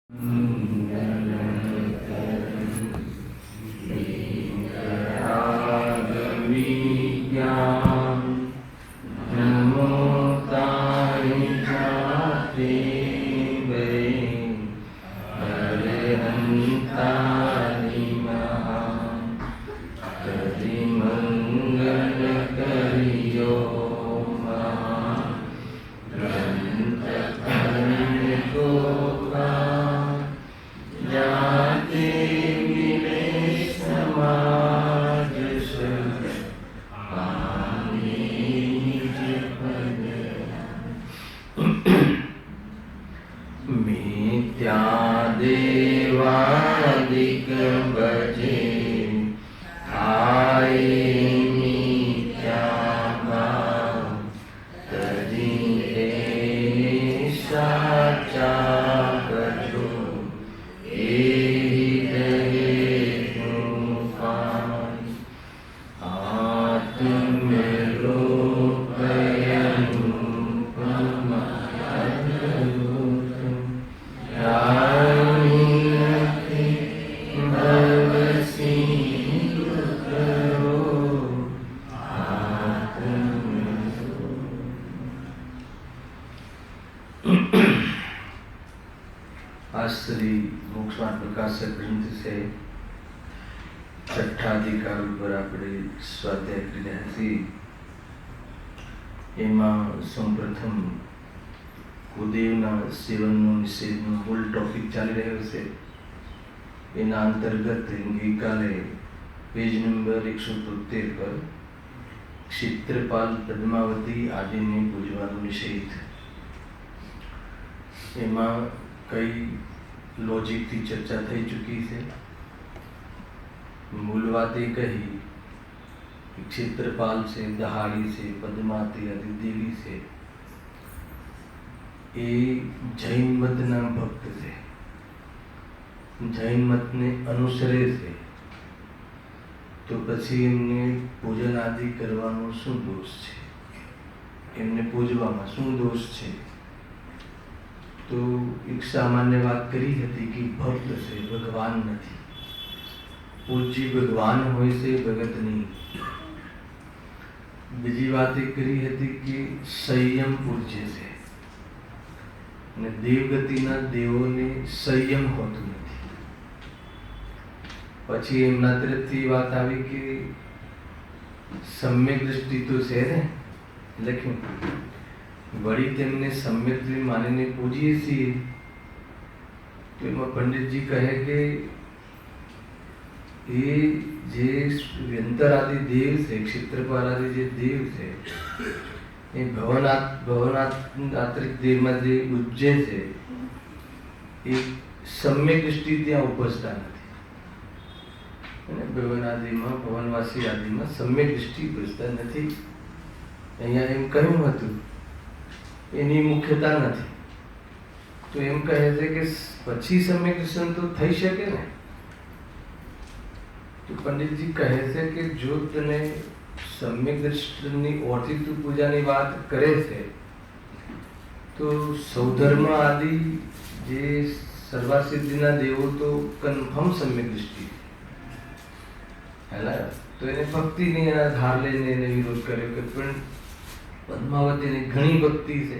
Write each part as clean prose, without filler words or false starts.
आज श्री मोक्षमार्ग प्रकाशक ग्रंथ से छठा अधिकार पर આપણે સ્વાધ્યાય કરી રહ્યા છીએ। એમાં સૌપ્રથમ કુદેવના સેવનનો નિષેધનો મૂળ ટોપિક ચાલી રહ્યો છે। એના અંતર્ગત ગઈકાલે પેજ નંબર 173 પર ક્ષેત્રપાલ પદ્માવતી આદિને પૂજવાનો નિષેધ, એમાં કઈ लॉजिक की चर्चा थी चुकी है। मूल बात ये कही क्षेत्रपाल से, दहाड़ी से, पद्मावती आदि देवी से ये जैन मत ना भक्त से, जैन मत ने अनुसरे से, तो पछी एमने पूजन आदि करवानो शू दोष है, एमने पूजवामां शू दोष है। तो एक सामान्य बात करी थी कि भक्त से भगवान नहीं, पूज्य भगवान होय से भगत नहीं। बीजी बात एक करी थी कि संयम पूज्य से, ने देवगतिना देवोने संयम होतुं नथी। पछी एमना तरफथी बात आवी कि सम्यक दृष्टि तो छे ने, लेकिन वड़ी तेमने सम्यक मानीने पूजीए छीए। तो एमां पंडित जी कहे कि ये जे व्यंतर आदि देव से, क्षेत्रपाल आदि जे देव से, ये भवनात्रिक देव में जे उज्जे से, ये सम्यक दृष्टि त्यां उपजता नथी। भवन आदि में, भवनवासी आदि में सम्यक दृष्टि उपजता नथी। अहींया एम कह्युं हतुं एनी मुख्यता नहीं। तो एम कहे छे कि पछी सम्यक दर्शन तो थई शके ने। तो पंडित जी कहे छे कि जो तने सम्यक दर्शननी ओरथी तू पूजानी बात करे छे, तो सौधर्म आदि जे सर्वासिद्धिना देवो तो कन्फर्म सम्यक दृष्टि है ना। तो एने भक्ति ने आधार लईने एने विरोध कर्यो कि पण पद्मावती ने घणी भक्ति से।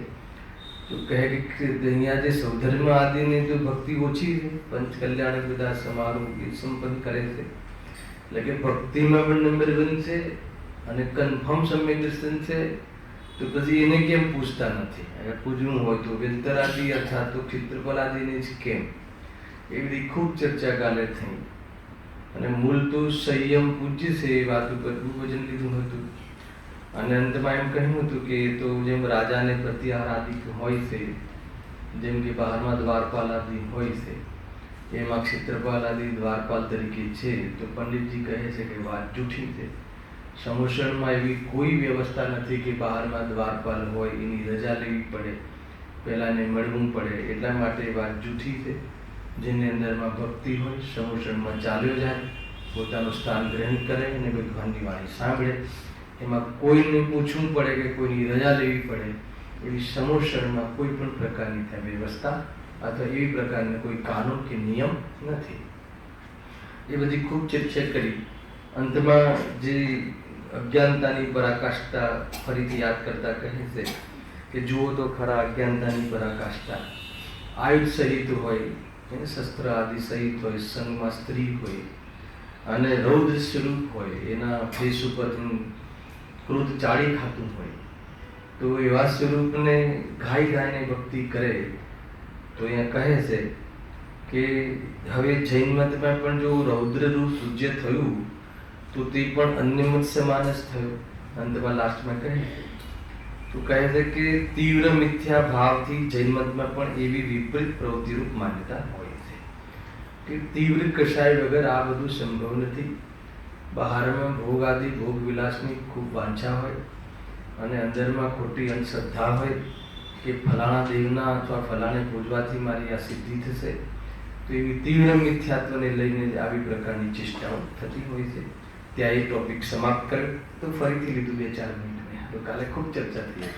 तो कहे कि अहींया जे सौधर्म आदि ने जो भक्ति ओછી है, पंच कल्याण बधा समारोह ये संपन्न करे छे, लेकिन भक्ति में पण नंबर 1 छे अने कन्फर्म सम्यक दर्शन छे। तो पछी एने केम पूछता नथी? अगर पूजવું હોય તો વ્યંતર આદि अर्थात तो क्षेत्रपाल आदि ने ज केम? ए बधी खूब चर्चा काले थई। अने मूल तो संयम पूज्य छे ए वात पर वचन लीधुं हतुं। અને અંતમાં એમ કહ્યું હતું કે તો જેમ રાજાને પ્રતિહાર આદિ હોય છે, જેમ કે બહારમાં દ્વારપાલ આદિ હોય છે, એમાં ક્ષેત્રપાલ આદિ દ્વારપાલ તરીકે છે। તો પંડિતજી કહે છે કે વાત જૂઠી છે। સમુષણમાં એવી કોઈ વ્યવસ્થા નથી કે બહારમાં દ્વારપાલ હોય એની રજા લેવી પડે, પહેલાં એને મળવું પડે। એટલા માટે વાત જૂઠી છે। જેની અંદરમાં ભક્તિ હોય, સમુષણમાં ચાલ્યો જાય, પોતાનું સ્થાન ગ્રહણ કરે અને ભગવાનની વાણી સાંભળે। એમાં કોઈને પૂછવું પડે કે કોઈની રજા લેવી પડે એવી સમોષણમાં કોઈ પણ પ્રકારની ત્યાં વ્યવસ્થા અથવા એવી પ્રકારના કોઈ કાનૂન કે નિયમ નથી. એ બધી ખૂબ ચર્ચા કરી. અંતમાં જે અજ્ઞાનતાની પરાકાષ્ઠા ફરીથી યાદ કરતા કહે છે કે જુઓ તો ખરા અજ્ઞાનતાની પરાકાષ્ઠા, આયુધ સહિત હોય, એને શસ્ત્ર આદિ સહિત હોય, સંગમાં સ્ત્રી હોય અને રૌદ્ર સ્વરૂપ હોય, એના ફેસ ઉપર ક્રોધ ચાળી ખાતું હોય, તો એવા સ્વરૂપને ગાઈને ભક્તિ કરે. તો અહીંયા કહે છે કે હવે જૈન મતમાં પણ જો રૌદ્ર રૂપ પૂજ્ય થયું તો તે પણ અન્ય મત્સ્ય માનસ થયું. અંતમાં લાસ્ટમાં કહે તો કહે છે કે તીવ્ર મિથ્યા ભાવથી જૈન મતમાં પણ એવી વિપરીત પ્રવૃત્તિરૂપ માન્યતા હોય છે કે તીવ્ર કશાય વગર આ બધું સંભવ નથી. બહારમાં ભોગ આદિ ભોગ વિલાસની ખૂબ વાંછા હોય અને અંદરમાં ખોટી અંધશ્રદ્ધા હોય કે ફલાણા દેવના અથવા ફલાણે પૂજવાથી મારી આ સિદ્ધિ થશે, તો એવી તીવ્ર મિથ્યાત્વને લઈને આવી પ્રકારની ચેષ્ટાઓ થતી હોય છે. ત્યાં એ ટોપિક સમાપ્ત કર્યો. તો ફરીથી લીધું 2-4 મિનિટ. તો કાલે ખૂબ ચર્ચા થઈ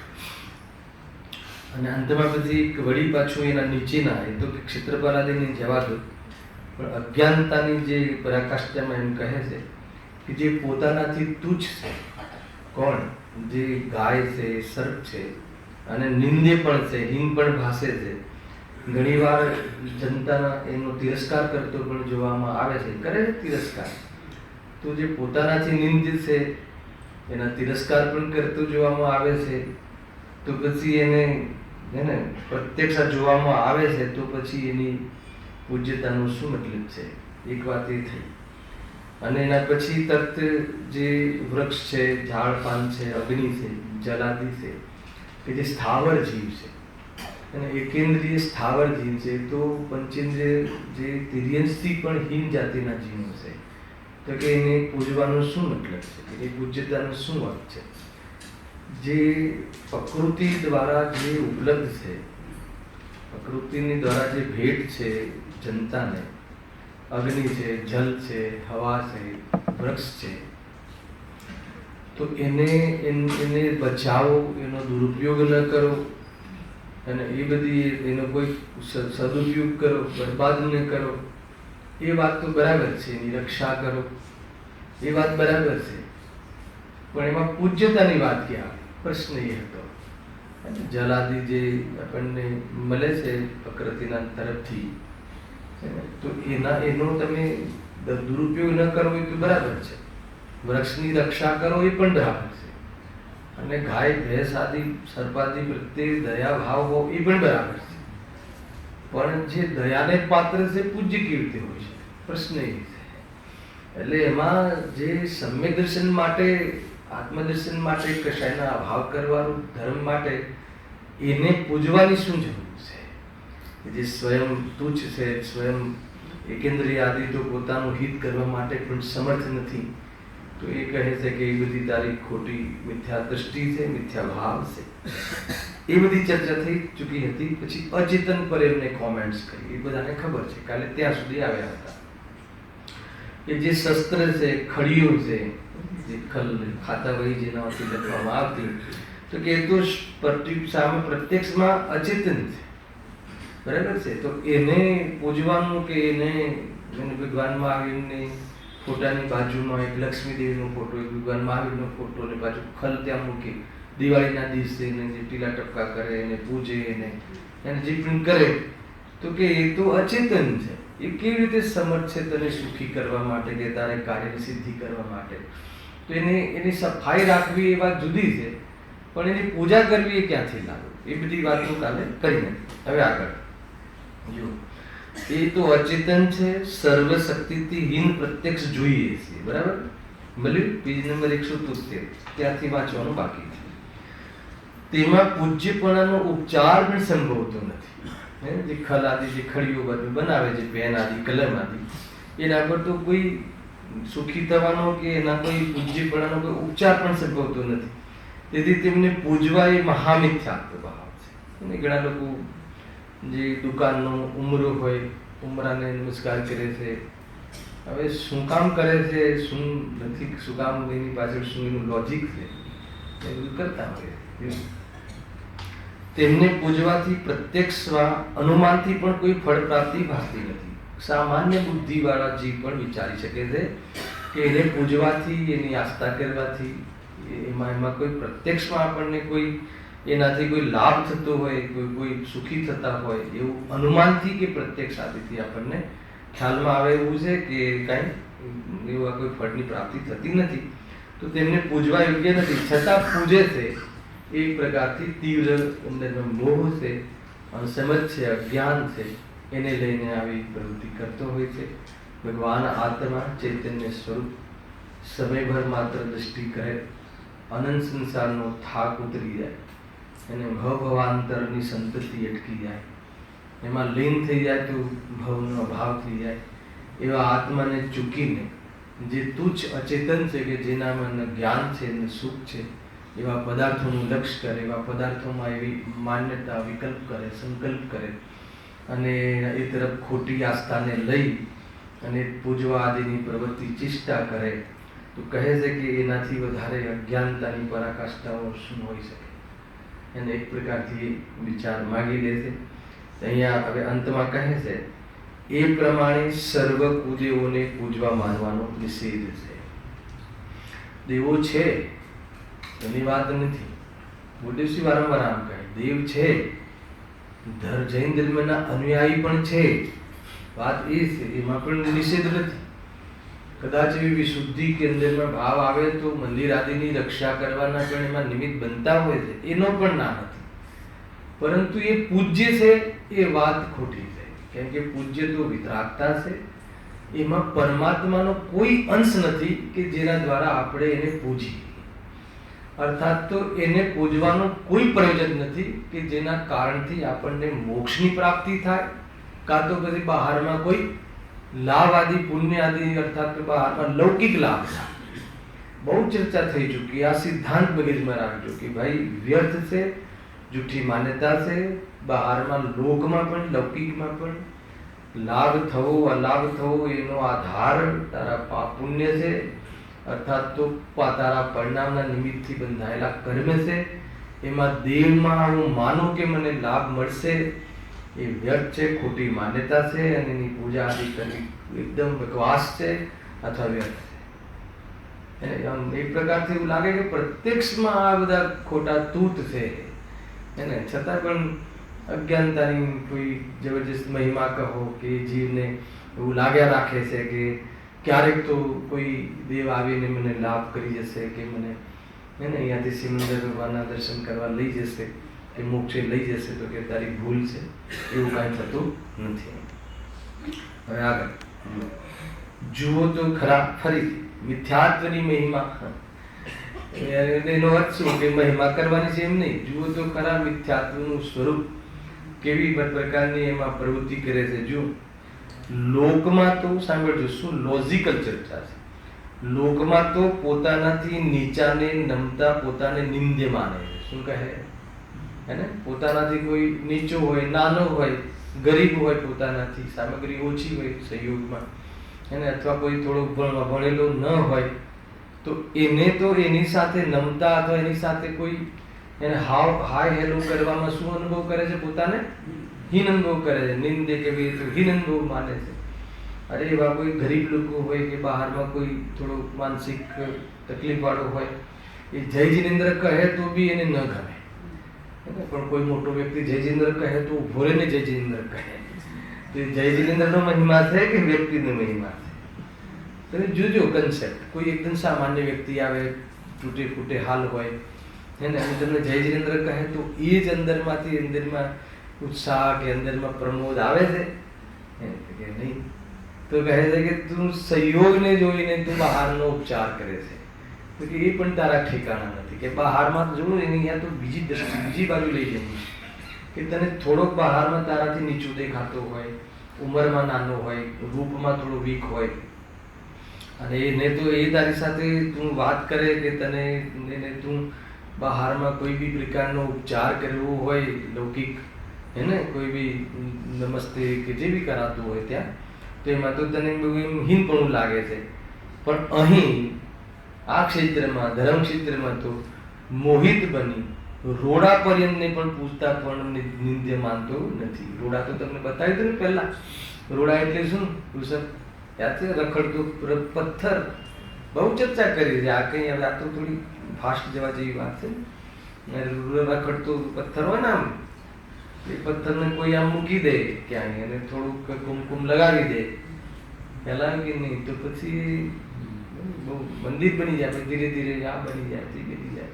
અને અંતમાં પછી વળી પાછું એના નીચેના એ તો ક્ષેત્રપાલાદીની જવા દો, પણ અજ્ઞાનતાની જે પરાકાષ્ઠામાં એમ કહે છે કે જે પોતાનાથી તુચ્છ છે, કોણ? જે ગાય છે, સર્પ છે અને નિંદ્ય પણ છે, હિંગ પણ ભાષે છે. ઘણીવાર જનતાના એનો તિરસ્કાર કરતો પણ જોવામાં આવે છે, કરે તિરસ્કાર. તો જે પોતાનાથી નિંદ્ય છે એના તિરસ્કાર પણ કરતો જોવામાં આવે છે, તો પછી એને પ્રત્યક્ષ જોવામાં આવે છે, તો પછી એની પૂજ્યતાનો શું મતલબ છે? એક વાત એ થઈ. અને એના પછી તત્વ જે વૃક્ષ છે, ઝાડ પાન છે, અગ્નિ છે, જલાદિ છે, કે જે સ્થાવર જીવ છે અને એકેન્દ્રિય સ્થાવર જીવ છે, તો પંચેન્દ્રિય જે તિર્યંશથી પણ હીન જાતિના જીવો છે, તો કે એને પૂજવાનો શું મતલબ છે? એની પૂજ્યતાનો શું અર્થ છે? જે પ્રકૃતિ દ્વારા જે ઉપલબ્ધ છે, પ્રકૃતિની દ્વારા જે ભેટ છે જનતાને, અગ્નિ છે, જલ છે, હવા છે, વૃક્ષ છે, તો એને બચાવો, એનો દુરુપયોગ ન કરો અને એ બધી એનો કોઈ સદુપયોગ કરો, બરબાદ ન કરો. એ વાત તો બરાબર છે, એની રક્ષા કરો, એ વાત બરાબર છે, પણ એમાં પૂજ્યતાની વાત ક્યાં આવે? પ્રશ્ન એ હતો. જલાદિ જે આપણને મળે છે પ્રકૃતિના તરફથી, તો એનો તમે દુરુપયોગ ન કરો એ તો બરાબર છે. વૃક્ષની રક્ષા કરો એ પણ બરાબર છે. અને ગાય ભેંસ આદિ સર્પાદિ પ્રત્યે દયા ભાવ હો એ પણ બરાબર છે. પણ જે દયાને પાત્ર છે પૂજ્ય કેવી રીતે હોય છે? પ્રશ્ન એ છે. એટલે એમાં જે સમ્યક દર્શન માટે, આત્મદર્શન માટે, કશાયના અભાવ કરવાનું ધર્મ માટે એને પૂજવાની શું જરૂર છે? જે સ્વયં તુચ્છ છે, સ્વયં એકેન્દ્રિય આદિ તો પોતાનું હિત કરવા માટે પણ સમર્થ નથી, તો એ કહે છે કે એ બધી તારી ખોટી મિથ્યા દ્રષ્ટિ છે, મિથ્યા ભાવ છે. એ બધી ચર્ચા થઈ ચૂકી હતી. પછી અચેતન પર એમને કોમેન્ટ્સ કરી. એ બધાને ખબર છે, કાલે ત્યાં સુધી આવ્યા હતા કે જે શસ્ત્ર છે, ખડીઓ છે, જે ખાતા વહી જેનાથી લખવામાં આવતી, તો કે એ તો સામે પ્રત્યક્ષમાં અચેતન છે, બરાબર છે. તો એને પૂજવાનું કે એને ભગવાન મહાવીરની ફોટાની બાજુમાં એક લક્ષ્મી દેવીનો ફોટો, એક ભગવાન મહાવીરનો ફોટો, ને બાજુ ખલ ત્યાં મૂકી દિવાળીના દિવસે એને જે ટીલા ટપકા કરે, એને પૂજે, એને જે પણ કરે, તો કે એ તો અચેતન છે. એ કેવી રીતે સમર્થ છે તને સુખી કરવા માટે કે તારે કાર્યની સિદ્ધિ કરવા માટે? તો એની સફાઈ રાખવી એ વાત જુદી છે, પણ એની પૂજા કરવી એ ક્યાંથી લાગુ? એ બધી વાતો કાલે કરી નથી. હવે આગળ જો, એ તો અચેતન છે, સર્વશક્તિથી હીન પ્રત્યક્ષ જોઈએ છે, બરાબર? મળ્યું? પેજ નંબર 173 ત્યાંથી વાંચવાનું બાકી છે. તેમાં પૂજ્યપણાનો ઉપચાર પણ સંભવતો નથી. જે ખલ આદિ જે ખડીઓ બધું બનાવે છે, પેન આદિ, કલમ આદિ, એના પર તો કોઈ સુખી થવાનો કે એના કોઈ પૂજ્યપણાનો કોઈ ઉપચાર પણ સંભવતો નથી. તેથી તેમને પૂજવા એ મહામિથ્યાત્વ ભાવ છે. અને ઘણા લોકો જે દુકાનનો ઉમરો હોય, ઉમરાને નમસ્કાર કરે છે. હવે શું કામ કરે છે, શું નથી, શું કામ એની પાછળ શું એનું લોજિક છે, એ બધું કરતા હોય. તેમને પૂજવાથી પ્રત્યક્ષમાં અનુમાનથી પણ કોઈ ફળ પ્રાપ્તિ ભાસતી નથી. સામાન્ય બુદ્ધિવાળા જીવ પણ વિચારી શકે છે કે એને પૂજવાથી, એની આસ્થા કરવાથી એમાં કોઈ પ્રત્યક્ષમાં આપણને કોઈ એનાથી કોઈ લાભ થતો હોય, કોઈ સુખી થતા હોય એવું અનુમાનથી કે પ્રત્યક્ષ આદિથી આપણને ખ્યાલમાં આવે એવું છે કે કાંઈ એવા કોઈ ફળની પ્રાપ્તિ થતી નથી. તો તેમને પૂજવા યોગ્ય નથી, છતાં પૂજે છે. એક પ્રકારથી તીવ્ર અંદરનો મોહ છે, અસમજ છે, અજ્ઞાન છે, એને લઈને આવી પ્રવૃત્તિ કરતો હોય છે. ભગવાન આત્મા ચૈતન્ય સ્વરૂપ સમયભર માત્ર દ્રષ્ટિ કરે, અનંત સંસારનો થાક ઉતરી જાય, એને ભવાંતરની સંતતિ અટકી જાય, એમાં લીન થઈ જાય તો ભવનો અભાવ થઈ જાય. એવા આત્માને ચૂકીને જે તુચ્છ અચેતન છે કે જેનામાં ન જ્ઞાન છે ન સુખ છે, એવા પદાર્થોનું લક્ષ્ય કરે, એવા પદાર્થોમાં એવી માન્યતા વિકલ્પ કરે, સંકલ્પ કરે અને એ તરફ ખોટી આસ્થાને લઈ અને પૂજવા આદિની પ્રવૃત્તિ ચેષ્ટા કરે, તો કહે છે કે એનાથી વધારે અજ્ઞાનતાની પરાકાષ્ઠાઓ શું હોઈ શકે. એને એક પ્રકારથી વિચાર માગી લે છે. અહીંયા હવે અંતમાં કહે છે, એ પ્રમાણે સર્વ કુદેવોને પૂજવા માનવાનો નિષેધ છે. દેવો છે એની વાત નથી. બુદ્ધિશ્રી વારંવાર આમ કહે, દેવ છે, જૈન ધર્મના અનુયાયી પણ છે, વાત એ છે, એમાં પણ નિષેધ નથી. કદાચ એવી વિશુદ્ધિ કે અંદરમાં ભાવ આવે તો મંદિર આદિની રક્ષા કરવાના પણ એમાં નિમિત્ત બનતા હોય છે, એનો પણ ના નથી. પરંતુ એ પૂજ્ય છે એ વાત ખોટી છે. કેમ કે પૂજ્ય તો વિતરાગતા છે, એમાં પરમાત્માનો કોઈ અંશ નથી કે જેના દ્વારા આપણે એને પૂજીએ. અર્થાત તો એને પૂજવાનો કોઈ પ્રયોજન નથી કે જેના કારણથી આપણને મોક્ષની પ્રાપ્તિ થાય, કાં તો પછી બહારમાં કોઈ લાભ આદિ પુણ્ય આદિ, અર્થાત તો બહારમાં લૌકિક લાભ થાય. બહુ ચર્ચા થઈ ચૂકી. આ સિદ્ધાંત મગજમાં રાખજો કે ભાઈ વ્યર્થ છે, જૂઠી માન્યતા છે. બહારમાં લોકમાં પણ લૌકિકમાં પણ લાભ થવો અલાભ થવો એનો આધાર તારા પાપ પુણ્ય છે, અર્થાત તો તારા પરિણામના નિમિત્તથી બંધાયેલા કર્મ છે. એમાં દેવમાં હું માનું કે મને લાભ મળશે એ વ્યર્થ છે, ખોટી માન્યતા છે અને એની પૂજા આદિ કરવી એકદમ બકવાસ છે અથવા વ્યર્થ છે. એક પ્રકારથી એવું લાગે કે પ્રત્યક્ષમાં આ બધા ખોટા તૂટ છે, એને છતાં પણ અજ્ઞાનતાની કોઈ જબરજસ્ત મહિમા કહો કે જીવને એવું લાગ્યા રાખે છે કે ક્યારેક તો કોઈ દેવ આવીને મને લાભ કરી જશે કે મને અહીંયાથી સિમંદર ભગવાનના દર્શન કરવા લઈ જશે કે મોક્ષે લઈ જશે, તો કે તારી ભૂલ છે, એવું કાંઈ થતું નથી. હવે આગળ જુઓ તો ખરા ફરીથી મિથ્યાત્વની મહિમા. એનો અર્થ શું કે મહિમા કરવાની છે એમ નહીં. જુઓ તો ખરા મિથ્યાત્વનું સ્વરૂપ કેવી પ્રકારની એમાં પ્રવૃત્તિ કરે છે. જો લોકમાં તો સાંભળજો, શું લોજિકલ ચર્ચા છે. લોકમાં તો પોતાનાથી નીચાને નમતા પોતાને નિંદ્ય માને છે. શું કહે હે ને, પોતાનાથી કોઈ નીચો હોય, નાનો હોય, ગરીબ હોય, પોતાનાથી સામગ્રી ઓછી હોય સહયોગમાં એને, અથવા કોઈ થોડો ભણેલો ન હોય તો એને તો એની સાથે નમતા અથવા એની સાથે કોઈ એને હાય હેલો કરવામાં શું અનુભવ કરે છે? પોતાને હીન અનુભવ કરે છે. નિંદે કે હીન અનુભવ માને છે. અરે એવા કોઈ ગરીબ લોકો હોય કે બહારમાં કોઈ થોડો માનસિક તકલીફ વાળો હોય, એ જય જિનેન્દ્ર કહે તો બી એને ન ગમે. પણ કોઈ મોટો વ્યક્તિ જય જિનેન્દ્ર કહે તો ઉભો રહીને જય જિનેન્દ્ર કહે. તો જય જિનેન્દ્રનો મહિમા છે કે વ્યક્તિનો મહિમા છે? તમે જોજો કન્સેપ્ટ. કોઈ એકદમ સામાન્ય વ્યક્તિ આવે, તૂટે ફૂટે હાલ હોય એને, અને તમને જય જિનેન્દ્ર કહે તો એ જ અંદરમાં ઉત્સાહ કે અંદરમાં પ્રમોદ આવે છે કે નહીં? તો કહે છે કે તું સંયોગને જોઈને તું બહારનો ઉપચાર કરે છે, તો કે એ પણ તારા ઠેકાણા નથી. કે બહારમાં જોવું એની અહીંયા તો બીજી બાજુ લઈ જવું કે તને થોડોક બહારમાં તારાથી નીચું દેખાતો હોય, ઉંમરમાં નાનો હોય, રૂપમાં થોડો વીક હોય, અને એને તો એ તારી સાથે તું વાત કરે કે તને એને તું બહારમાં કોઈ બી પ્રકારનો ઉપચાર કરવો હોય લૌકિક હે ને, કોઈ બી નમસ્તે કે જે બી કરાતું હોય ત્યાં, તો એમાં તો તને બહુ એમ હીનપણું લાગે છે. પણ અહીં આ ક્ષેત્રમાં, ધર્મ ક્ષેત્રમાં તો મોહિત બની રોડા પર્યંતને પણ પૂછતા પણ નિંદ્ય માનતો નથી. રોડા તો તમને બતાવી દઉં ને પહેલા. રોડા એટલે શું ઋષભ? યાદ છે? રખડતો પથ્થર. બહુ ચર્ચા કરી છે. આ કઈ હવે આ તો થોડી ફાસ્ટ જવા જેવી વાત છે. રખડતો પથ્થર હોય ને, આમ એ પથ્થરને કોઈ આમ મૂકી દે ક્યાંય અને થોડુંક કુમકુમ લગાવી દે પહેલા કે નહીં, તો પછી બહુ મંદિર બની જાય. પછી ધીરે ધીરે આ બની જાય, તે બની જાય.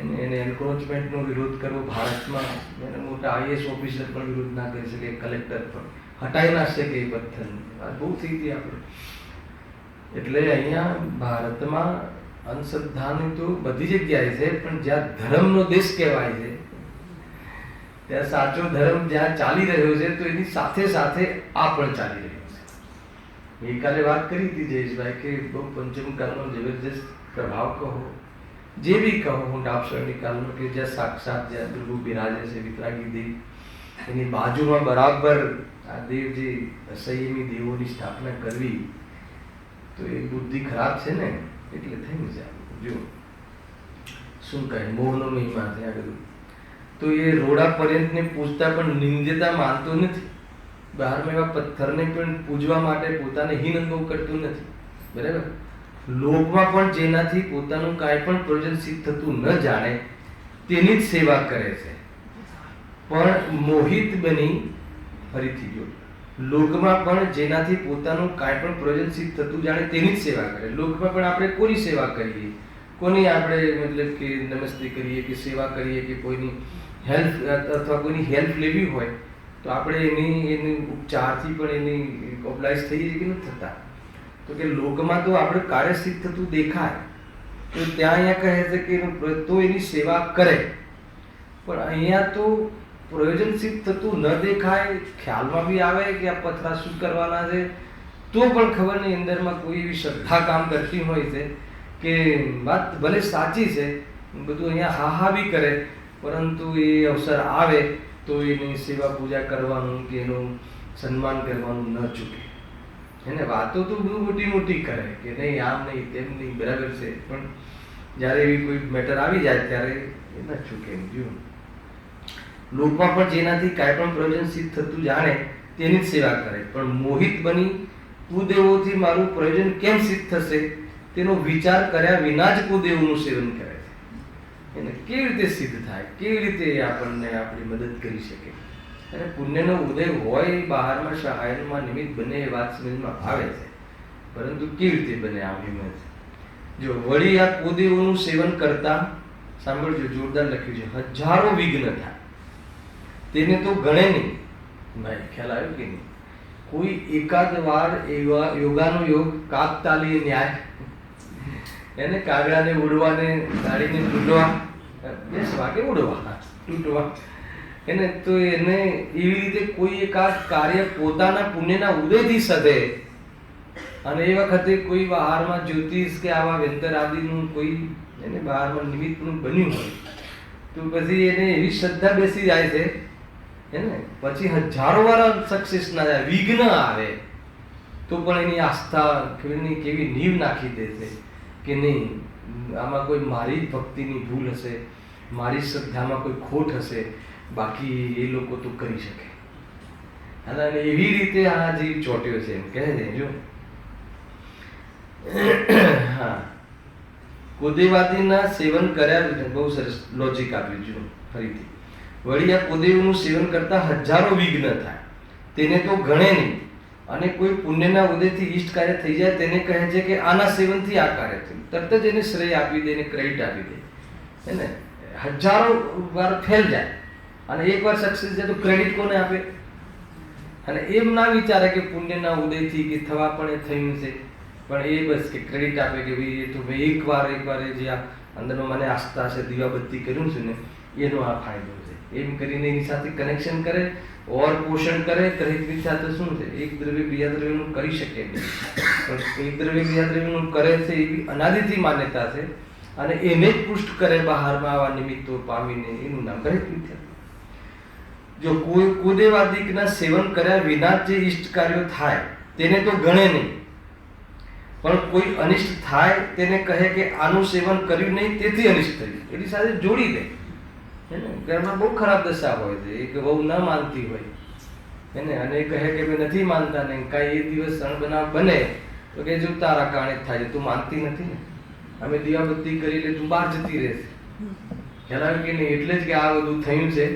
એને એન્ક્રોચમેન્ટનો વિરોધ કરવો ભારતમાં, એને મોટા આઈએસ ઓફિસર પણ વિરોધ ના કરી શકે, કલેક્ટર પણ હટાવી ના શકે એ પથ્થરને. વાત બહુ થઈ હતી આપણે. એટલે અહીંયા ભારતમાં અંધશ્રદ્ધાની તો બધી જગ્યાએ છે, પણ જ્યાં ધર્મનો દેશ કહેવાય છે, ત્યાં સાચો ધર્મ જ્યાં ચાલી રહ્યો છે, તો એની સાથે સાથે આ પણ ચાલી રહ્યો છે. ગઈકાલે વાત કરી હતી જયેશભાઈ કે બહુ પંચમ કાળનો જબરજસ્ત પ્રભાવ કહો, જે બી કહો, હું ડાબસરની કાળનો કે જ્યાં સાક્ષાત જ્યાં પ્રભુ બિરાજે છે, વિતરાગી દેવ, એની બાજુમાં બરાબર આ દેવ જે અસંયમી દેવોની સ્થાપના કરવી, તો એ બુદ્ધિ ખરાબ છે ને, એટલે થઈ જાય. જો શું કહે, મોહનો મહિમા છે આ બધું. તો એ રોડા પર્યંતને પૂજતા પણ નિંદ્યતા માનતો નથી. બહારમાં એવા પથ્થરને પણ પૂજવા માટે પોતાને હીન અનુભવ કરતો નથી. બરાબર? લોકમાં પણ જેનાથી પોતાનું કાંઈ પણ પ્રયોજન સિદ્ધ થતું ન જાણે તેની જ સેવા કરે છે. પણ મોહિત બની, ફરીથી જો, લોકમાં પણ જેનાથી પોતાનું કાંઈ પણ પ્રયોજન સિદ્ધ થતું જાણે તેની જ સેવા કરે. લોકમાં પણ આપણે કોની સેવા કરીએ? કોની આપણે મતલબ કે નમસ્તે કરીએ કે સેવા કરીએ કે કોઈની હેલ્પ અથવા કોઈની હેલ્પ લેવી હોય તો આપણે એની ઉપચારથી પણ એની ઓબ્લાઇઝ થઈએ કે નથી થતા? તો કે લોકમાં તો આપણે કાર્ય સિદ્ધ થતું દેખાય તો ત્યાં અહીંયા કહે છે કે તો એની સેવા કરે. પણ અહીંયા તો પ્રયોજન સિદ્ધ થતું ન દેખાય, ખ્યાલમાં બી આવે કે આ પથરા શું કરવાના છે, તો પણ ખબર નહીં અંદરમાં કોઈ એવી શ્રદ્ધા કામ કરતી હોય છે કે વાત ભલે સાચી છે, બધું અહીંયા હા હા બી કરે, પરંતુ એ અવસર આવે તો એની સેવા પૂજા કરવાનું કે એનું સન્માન કરવાનું ન ચૂકે. એને વાતો તો બહુ મોટી મોટી કરે કે નહીં આમ નહીં તેમ નહીં, બરાબર છે, પણ જ્યારે એવી કોઈ મેટર આવી જાય ત્યારે એ ન ચૂકે. જો લોકમાં પણ જેનાથી કાંઈ પણ પ્રયોજન સિદ્ધ થતું જાણે તેની જ સેવા કરે, પણ મોહિત બની કુદેવોથી મારું પ્રયોજન કેમ સિદ્ધ થશે તેનો વિચાર કર્યા વિના જ કુદેવોનું સેવન કરે છે. એને કેવી રીતે સિદ્ધ થાય, કેવી રીતે આપણને આપણી મદદ કરી શકે, અને પુણ્યનો ઉદય હોય બહારમાં સહાયમાં નિમિત્ત બને એ વાત સમજમાં આવે છે, પરંતુ કેવી રીતે બને આ હિંમત? જો વળી આ કુદેવોનું સેવન કરતા, સાંભળજો, જોરદાર લખ્યું છે, હજારો વિઘ્ન થાય તેને તો ગણે નહીં. ભાઈ ખ્યાલ આવ્યો કે નહીં? કોઈ એકાદ વાર એવા યોગાનો યોગ કાકતાલીય ન્યાય, એને કાગડાને ઉડવાને ગાડીને તૂટવા, બેસવા કે ઉડવા તૂટવા, એને તો એને એવી રીતે કોઈ એકાદ કાર્ય પોતાના પુણ્યના ઉદયથી સધે, અને એ વખતે કોઈ બહારમાં જ્યોતિષ કે આવા વેંતર આદિનું કોઈ એને બહારમાં નિમિત્તનું બન્યું હોય તો પછી એને એવી શ્રદ્ધા બેસી જાય છે એને, પછી હજારો વાર સક્સેસ ના જાય, વિઘ્ન આવે તો પણ એની આસ્થા કેવી નીવ નાખી દે છે કે નહીં આમાં કોઈ મારી ભક્તિની ભૂલ હશે, મારી શ્રદ્ધામાં કોઈ ખોટ હશે, બાકી એ લોકો તો કરી શકે. અને એવી રીતે આ જીવ ચોટ્યો છે એમ કહે છે. જો હા, કુદેવાદીના સેવન કર્યા, બહુ સરસ લોજિક આપ્યું. જો ફરીથી, વળી આ કુદેવનું સેવન કરતા હજારો વિઘ્ન થાય તેને તો ગણે નહીં, અને કોઈ પુણ્યના ઉદયથી ઈષ્ટ કાર્ય થઈ જાય તેને કહે છે કે આના સેવનથી આ કાર્ય થયું, તરત જ એને શ્રેય આપી દે, એને ક્રેડિટ આપી દે. એને હજારો વાર ફેલ જાય અને એક વાર સક્સેસ જાય તો ક્રેડિટ કોને આપે? અને એમ ના વિચારે કે પુણ્યના ઉદયથી કે થવા પણ એ થયું છે, પણ એ બસ કે ક્રેડિટ આપે કે ભાઈ એ તો ભાઈ એકવાર જે આ અંદરમાં મને આસ્થા છે, દીવાબત્તી કર્યું છે ને એનો આ ફાયદો છે, એમ કરીને એની સાથે કનેક્શન કરે, ઓર પોષણ કરે. દરેક વિચાર તો શું છે, એક દ્રવ્ય બીજા દ્રવ્યનું કરી શકે નહીં, પણ એક દ્રવ્ય બીજા દ્રવ્યનું કરે છે એવી અનાદિથી માન્યતા છે, અને એને જ પુષ્ટ કરે બહારમાં આવા નિમિત્તો પામીને, એનું નામ દરેક વિચાર. જો કોઈ કુદેવાદિકના સેવન કર્યા વિના જે ઇષ્ટ કાર્યો થાય તેને તો ગણે નહીં, પણ કોઈ અનિષ્ટ થાય તેને કહે કે આનું સેવન કર્યું નહીં તેથી અનિષ્ટ થયું, એની સાથે જોડી દે. હે ને, ઘરમાં બહુ ખરાબ દશા હોય છે, એક બહુ ન માનતી હોય હે ને, અને એ કહે કે ભાઈ નથી માનતા ને કાંઈ એક દિવસ અણબનાવ બને તો કે જો તારા કારણે જ થાય છે, તું માનતી નથી ને, અમે દીવાબત્તી કરી એટલે તું બહાર જતી રહેશે. ખ્યાલ આવે કે નહીં? એટલે જ કે આ બધું થયું છે,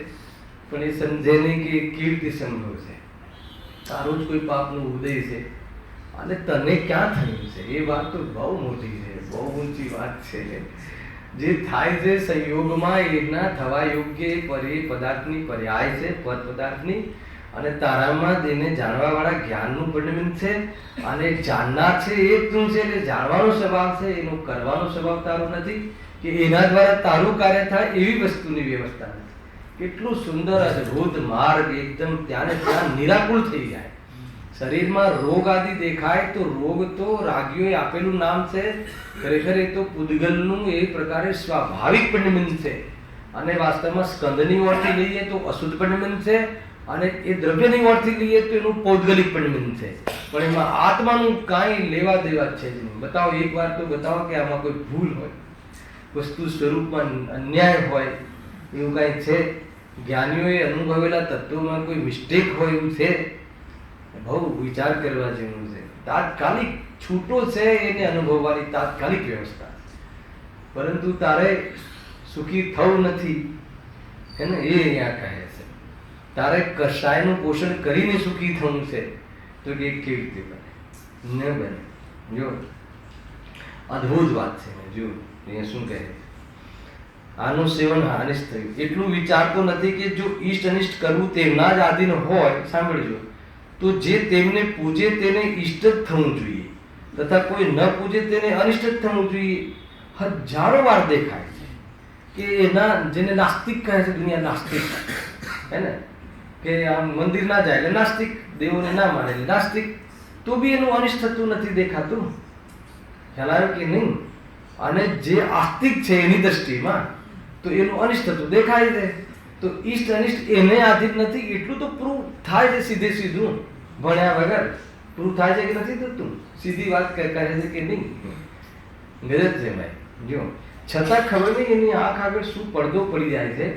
પણ એ સમજે નહીં કે કીર્તિ સંભવ છે, તારું જ કોઈ પાપનું ઉદય છે અને તને ક્યાં થયું છે. એ વાત તો બહુ મોટી છે, બહુ ઊંચી વાત છે. જે થાય છે સંયોગમાં એના થવા યોગ્ય એ પદાર્થની પર્યાય છે, પર પદાર્થની, અને તારામાં તેને જાણવા વાળા જ્ઞાનનું પરિણામ છે, અને જાણનાર છે એ જ તું છે. એટલે જાણવાનો સ્વભાવ છે, એનો કરવાનો સ્વભાવ તારો નથી કે એના દ્વારા તારું કાર્ય થાય એવી વસ્તુની વ્યવસ્થા નથી. કેટલું સુંદર અદભુત માર્ગ, એકદમ ત્યાં ને ત્યાં નિરાકુળ થઈ જાય. શરીરમાં રોગ આદિ દેખાય તો રોગ તો રાગીઓએ આપેલું નામ છે, ખરેખર એ તો પૂદગલનું એ પ્રકારે સ્વાભાવિક પરિણમન છે, અને વાસ્તવમાં સ્કંદની ઓળથી લઈએ તો અશુદ્ધ પરિણમન છે, અને એ દ્રવ્યની ઓળથી લઈએ તો એનું પૌદ્ગલિક પરિણમન છે. પણ એમાં આત્માનું કાંઈ લેવા દેવા છે જ નહીં. બતાવો, એક વાર તો બતાવો કે આમાં કોઈ ભૂલ હોય, વસ્તુ સ્વરૂપમાં અન્યાય હોય, એવું કાંઈ છે? જ્ઞાનીઓએ અનુભવેલા તત્વોમાં કોઈ મિસ્ટેક હોય એવું છે? બહુ વિચાર કરવા જેવું છે. તાત્કાલિક છૂટો છે એને અનુભવવાની તાત્કાલિક વ્યવસ્થા, પરંતુ તારે સુખી થવું નથી હે ને, એ અહીંયા કહે છે. તારે કષાયનું પોષણ કરીને સુખી થવું છે, તો કે કેવી રીતે બને? ન બને. જો અદ્ભુત વાત છે. જો અહીંયા શું કહે છે, આનું સેવન અનિષ્ટ થયું. એટલું વિચારતો નથી કે જો ઈષ્ટ અનિષ્ટ કરવું તેમના જ આધીન હોય, સાંભળજો, તો જે તેમને પૂજે તેને ઈષ્ટ જ થવું જોઈએ, તથા કોઈ ન પૂજે તેને અનિષ્ટ જ થવું જોઈએ. હજારો વાર દેખાય છે કે એના જેને નાસ્તિક કહે છે, દુનિયા નાસ્તિક હે ને, કે આમ મંદિર ના જાય એટલે નાસ્તિક, દેવોને ના માને એટલે નાસ્તિક, તો બી એનું અનિષ્ટ થતું નથી દેખાતું. ખ્યાલ આવ્યો કે નહીં? અને જે આસ્તિક છે એની દ્રષ્ટિમાં તો એનું અનિષ્ટ થતું દેખાય છે. તો ઈષ્ટ અનિષ્ટ એને આધીન નથી, એટલું તો પ્રૂવ થાય છે સીધે સીધું, ભણ્યા વગર પ્રૂવ થાય છે કે નથી થતું? સીધી વાત કહે છે કે નહીં? ગજબ છે ભાઈ. જો છતાં ખબર નહીં એની આંખ આગળ શું પડદો પડી જાય છે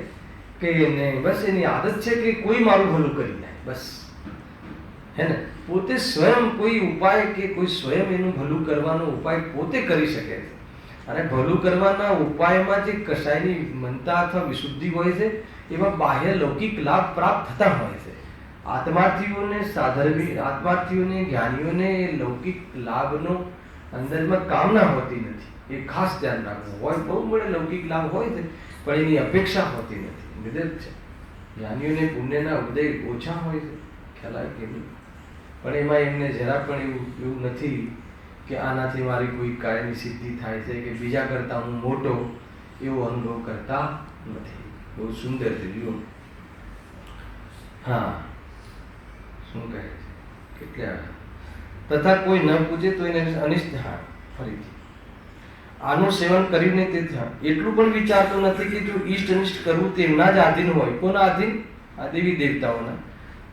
કે એને બસ એની આદત છે કે કોઈ મારું ભલું કરી જાય બસ, હે ને. પોતે સ્વયં કોઈ ઉપાય કે કોઈ સ્વયં એનું ભલું કરવાનો ઉપાય પોતે કરી શકે છે, અને ભલું કરવાના ઉપાયમાં જે કશાયની મનતા અથવા વિશુદ્ધિ હોય છે એમાં બાહ્ય લૌકિક લાભ પ્રાપ્ત થતા હોય છે. આત્માર્થીઓને સાધર્મી, આત્માર્થીઓને જ્ઞાનીઓને લૌકિક લાભનો અંદરમાં કામના હોતી નથી. એ ખાસ ધ્યાન રાખવું. હોય બહુ બધે લૌકિક લાભ હોય છે, પણ એની અપેક્ષા હોતી નથી. વિદત છે. જ્ઞાનીઓને પુણ્યના ઉદય ઓછા હોય છે, ખ્યાલ આવે કે નહીં? પણ એમાં એમને જરા પણ એવું નથી કે આનાથી મારી કોઈ કાર્યની સિદ્ધિ થાય છે કે બીજા કરતાં હું મોટો, એવો અનુભવ કરતા નથી. બહુ સુંદર છે. જુઓ, હા શું કહે છે, કેટલા તથા કોઈ ન પૂજે તો એને અનિષ્ટ. હા ફરીથી આનું સેવન કરીને તે એટલું પણ વિચારતો નથી કે જો ઈષ્ટ અનિષ્ટ કરવું તેમના જ આધીન હોય. કોના આધીન? આ દેવી દેવતાઓના.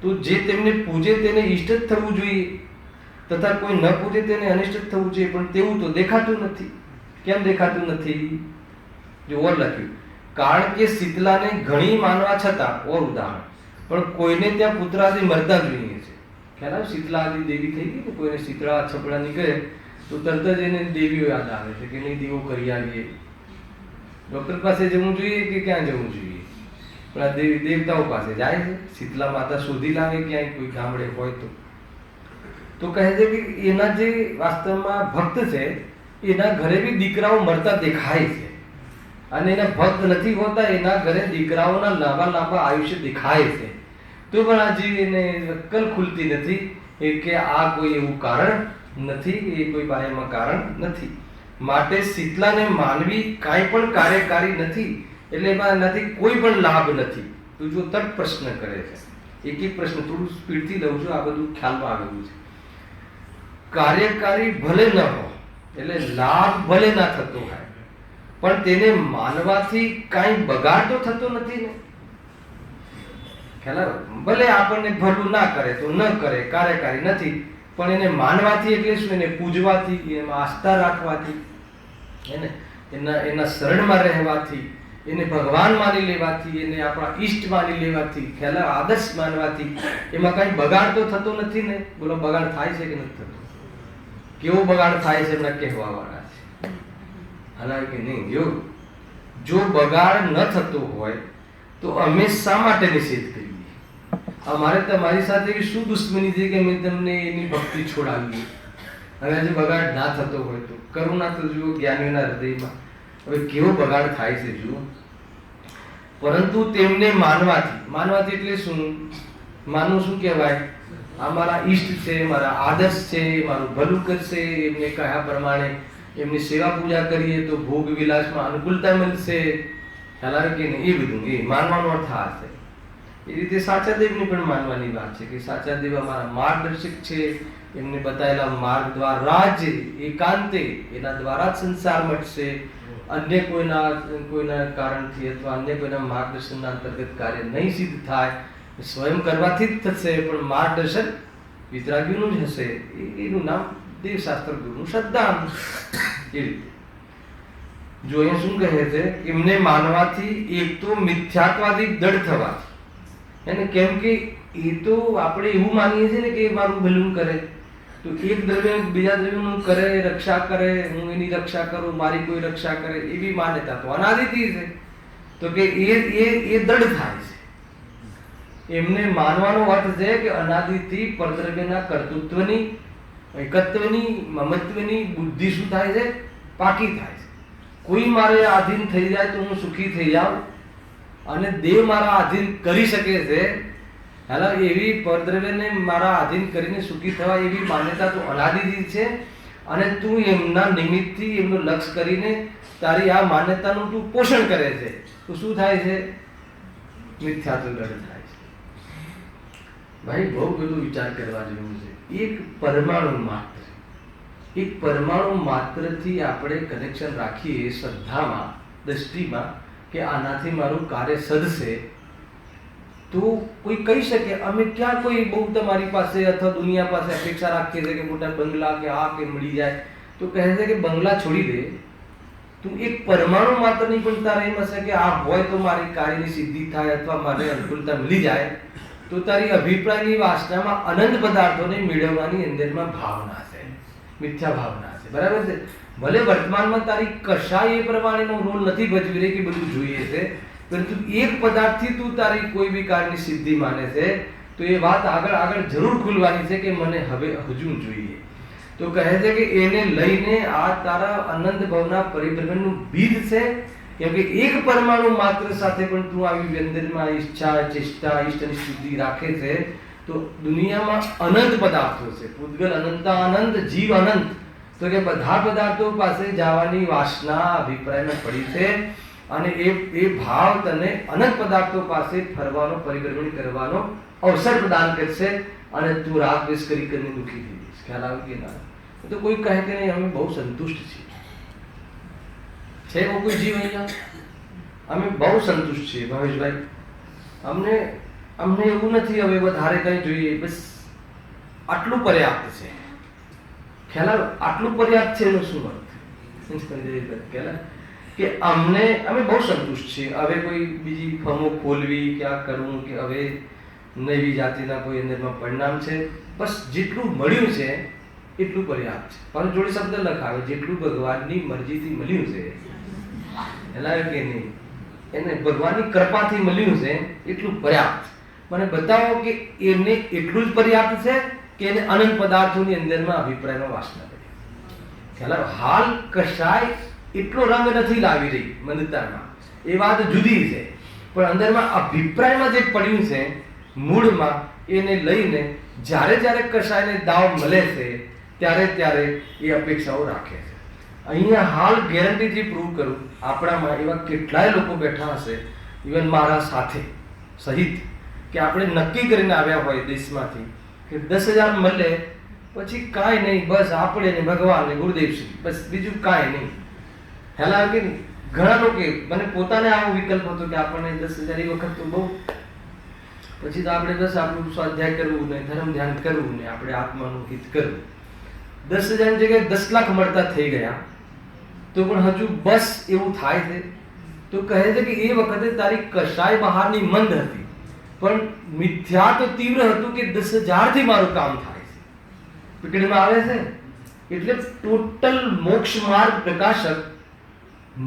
તો જે તેમને પૂજે તેને ઈષ્ટ જ થવું જોઈએ, તથા કોઈ ન પૂજે તેને અનિષ્ટ જ થવું જોઈએ. પણ તેવું તો દેખાતું નથી. કેમ દેખાતું નથી? જો ઓર લખ્યું, કારણ કે શીતલાને ઘણી માનવા છતાં, ઓર ઉદાહરણ, પણ કોઈને ત્યાં પુત્ર આદિ મરતા જોઈએ છે. ખ્યાલ આવે? શીતલા આદિ દેવી થઈ ગઈ ને, કોઈને શીતળા છપડા નીકળે તો તરત જ એને દેવીઓ યાદ આવે છે કે નહીં, દેવો કરી આવીએ. ડૉક્ટર પાસે જવું જોઈએ કે ક્યાં જવું જોઈએ? પણ આ દેવી દેવતાઓ પાસે જાય છે. શીતલા માતા શોધી લાવે ક્યાંય કોઈ ગામડે હોય તો કહે છે કે એના જે વાસ્તવમાં ભક્ત છે એના ઘરે બી દીકરાઓ મરતા દેખાય છે, અને એના ભક્ત નથી હોતા એના ઘરે દીકરાઓના લાંબા લાંબા આયુષ્ય દેખાય છે. તો પણ આ જીવ એને અક્કલ ખુલતી નથી એ કે આ કોઈ એવું કારણ નથી, એ કોઈ બાહ્યમાં કારણ નથી. માટે શીતલાને માનવી કાંઈ પણ કાર્યકારી નથી, એટલે એમાં એનાથી કોઈ પણ લાભ નથી. તું જો તટ પ્રશ્ન કરે છે, એક એક પ્રશ્ન થોડું સ્પીડથી લઉં છું, આ બધું ખ્યાલમાં આવેલું છે. કાર્યકારી ભલે ન હોય, એટલે લાભ ભલે ના થતો હોય, પણ તેને માનવાથી કાંઈ બગાડ તો થતો નથી ને. ખ્યાલ આવે? ભલે આપણને ભલું ના કરે તો ન કરે, કાર્યકારી નથી, પણ એને માનવાથી એટલે શું? એને પૂજવાથી, એમાં આસ્થા રાખવાથી, એને એના શરણમાં રહેવાથી, એને ભગવાન માની લેવાથી, એને આપણા ઈષ્ટ માની લેવાથી, ખ્યાલ આદર્શ માનવાથી એમાં કઈ બગાડ તો થતો નથી ને? બોલો, બગાડ થાય છે કે નથી થતો? કેવો બગાડ થાય છે એમના કહેવા વાળા છે. હાલાકી નહીં. જો બગાડ ન થતો હોય તો અમે શા માટે નિષેધ કરીએ? અમારે તમારી સાથે એવી શું દુશ્મની છે કે અમે તમને એની ભક્તિ છોડાવીએ? હવે હજી બગાડ ના થતો હોય તો કરુણા તો જુઓ જ્ઞાનીઓના હૃદયમાં. હવે કેવો બગાડ થાય છે જુઓ. પરંતુ તેમને માનવાથી એટલે શું? માનવું શું કહેવાય? આ મારા ઈષ્ટ છે, મારા આદર્શ છે, મારું ભલું કરશે, એમને કહ્યા પ્રમાણે એમની સેવા પૂજા કરીએ તો ભોગ વિલાસમાં અનુકૂળતા મળશે. ખ્યાલ આવે કે નહીં? એ બધું એ માનવાનો અર્થ આ છે. એ રીતે સાચા દેવની પણ માનવાની વાત છે કે સાચા દેવ અમારા માર્ગદર્શક છે. એમને બતાવેલા માર્ગ દ્વારા જ એકાંતે એના દ્વારા જ સંસાર મટશે. અન્ય કોઈના કારણથી અથવા અન્ય કોઈના માર્ગદર્શનના અંતર્ગત કાર્ય નહીં સિદ્ધ થાય. સ્વયં કરવાથી જ થશે, પણ માર્ગદર્શન વિતરાગીનું જ હશે. એનું નામ દેવશાસ્ત્ર ગુરુનું શ્રદ્ધા. એ રીતે જો અહીંયા શું કહે છે? એમને માનવાથી એક તો મિથ્યાત્વાદી દઢ થવાથી. એને કેમ કે એ તો આપણે એવું માનીએ છીએ ને કે મારું ભલું કરે, તો એક દ્રવ્ય બીજા દ્રવ્યનું કરે, રક્ષા કરે, હું એની રક્ષા કરું, મારી કોઈ રક્ષા કરે, એવી માન્યતા તો અનાદિથી છે. તો કે એ દઢ થાય છે. એમને માનવાનો અર્થ છે કે અનાદિથી પરદ્રવ્યના કર્તૃત્વની, એકત્વની, મમત્વની બુદ્ધિ શું થાય છે? પાકી થાય છે. કોઈ મારે આધીન થઈ જાય તો હું સુખી થઈ જાઉં, અને દેવ મારા આધીન કરી શકે છે. હાલ એવી પરદ્રવ્યને મારા આધીન કરીને સુખી થવા એવી માન્યતા તો અનાદિથી છે. અને તું એમના નિમિત્તથી એમનું લક્ષ્ય કરીને તારી આ માન્યતાનું તું પોષણ કરે છે, તો શું થાય છે? મિથ્યાત્વ દઢ થાય છે. ભાઈ બહુ બધું વિચાર કરવા જેવું છે. એક પરમાણુ માત્રથી આપણે કનેક્શન રાખીએ શ્રદ્ધામાં, દ્રષ્ટિમાં, કે આનાથી મારું કાર્ય સદશે, તો કોઈ કહી શકે અમે ક્યાં કોઈ બહુ તમારી પાસે અથવા દુનિયા પાસે અપેક્ષા રાખીએ છીએ કે મોટા બંગલા કે આ કે મળી જાય. તો કહે છે કે બંગલા છોડી દે, તું એક પરમાણુ માત્રની પણ તારે એમ હશે કે આ હોય તો મારી કાર્યની સિદ્ધિ થાય અથવા મારે અનુકૂળતા મળી જાય, તો તારી અભિપ્રાયની વાસનામાં અનંત પદાર્થોને મેળવવાની અંદરમાં ભાવના છે, મિથ્યા ભાવના છે. બરાબર છે? ભલે વર્તમાનમાં તારી કશાય એ પ્રમાણેનો રોલ નથી ભજવી રહી કે બધું જોઈએ છે, પરંતુ એક પદાર્થથી તું તારી કોઈ બી કાર્યની સિદ્ધિ માને છે, તો એ વાત આગળ જરૂર ખુલવાની છે કે મને હવે હજુ જોઈએ. તો કહે છે કે એને લઈને આ તારા અનંત ભવના પરિભ્રમણનું બીજ છે. કેમ કે એક પરમાણુ માત્ર સાથે પણ તું આવી અંદરમાં ઈચ્છા, ચેષ્ટા, ઈષ્ટની શુદ્ધિ રાખે છે, તો દુનિયામાં અનંત પદાર્થો છે. પૂતગલ અનંતાનંદ, જીવ અનંત. તો કે બધા પદાર્થો પાસે જવાની વાસના અભિપ્રાયમાં પડી છે, અને એ ભાવ તને અનંત પદાર્થો પાસે ફરવાનો, પરિભ્રમણ કરવાનો અવસર પ્રદાન કરશે, અને તું રાગ દ્વેષ કરીને દુઃખી થઈ જઈશ. ખ્યાલ આવે કે ના? તો કોઈ કહે કે નહીં અમે બહુ સંતુષ્ટ છીએ. છે એવો કોઈ જીવ અહીંયા? અમે બહુ સંતુષ્ટ છીએ ભાવેશભાઈ, અમને એવું નથી હવે વધારે કંઈ જોઈએ, બસ આટલું પર્યાપ્ત છે. ખ્યાલ આટલું પર્યાપ્ત છે એનો શું અર્થ? કે અમે બહુ સંતુષ્ટ છીએ, હવે કોઈ બીજી ફર્મો ખોલવી કે આ કરવું, કે હવે નવી જાતિના કોઈ અંદરમાં પરિણામ છે, બસ જેટલું મળ્યું છે એટલું પર્યાપ્ત છે. પણ જોડે શબ્દ લખાવે જેટલું ભગવાનની મરજીથી મળ્યું છે, એલા કે નહીં, એને ભગવાનની કૃપાથી મળ્યું છે એટલું પર્યાપ્ત. મને બતાવો કે એને એટલું જ પર્યાપ્ત છે કે એને અનંત પદાર્થોની અંદરમાં અભિપ્રાયનો વાસના કરી. ખ્યાલ હાલ કશાય એટલો રંગ નથી લાવી રહી મંદતામાં, એ વાત જુદી છે, પણ અંદરમાં અભિપ્રાયમાં જે પડ્યું છે મૂળમાં, એને લઈને જ્યારે કશાયને દાવ મળે છે ત્યારે એ અપેક્ષાઓ રાખે છે. અહીંયા હાલ ગેરંટીથી પ્રૂવ કરું, આપણામાં એવા કેટલાય લોકો બેઠા હશે, ઇવન મારા સાથે સહિત, કે આપણે નક્કી કરીને આવ્યા હોય દેશમાંથી કે 10,000 મળે પછી કાંઈ નહીં, બસ આપણે ને ભગવાન ને ગુરુદેવશ્રી, બસ બીજું કાંઈ નહીં. ખ્યાલ આવે કે નહીં? ઘણા લોકો, મને પોતાને આવો વિકલ્પ હતો કે આપણને 10,000 એ વખત તો બહુ, પછી તો આપણે બસ આપણું સ્વાધ્યાય કરવું ને ધર્મ ધ્યાન કરવું ને આપણે આત્માનું હિત કરવું. 10,000 ની જગ્યાએ 10 લાખ મળતા થઈ ગયા, તો પણ હજુ બસ એવું થાય છે તો કહે છે કે એ વખતે તારી કશાય બહારની મંદ હતી, પણ મિથ્યા તો તીવ્ર હતું કે 10,000 થી મારું કામ થાય છે. પકડમાં આવે છે. એટલે ટોટલ મોક્ષ માર્ગ પ્રકાશક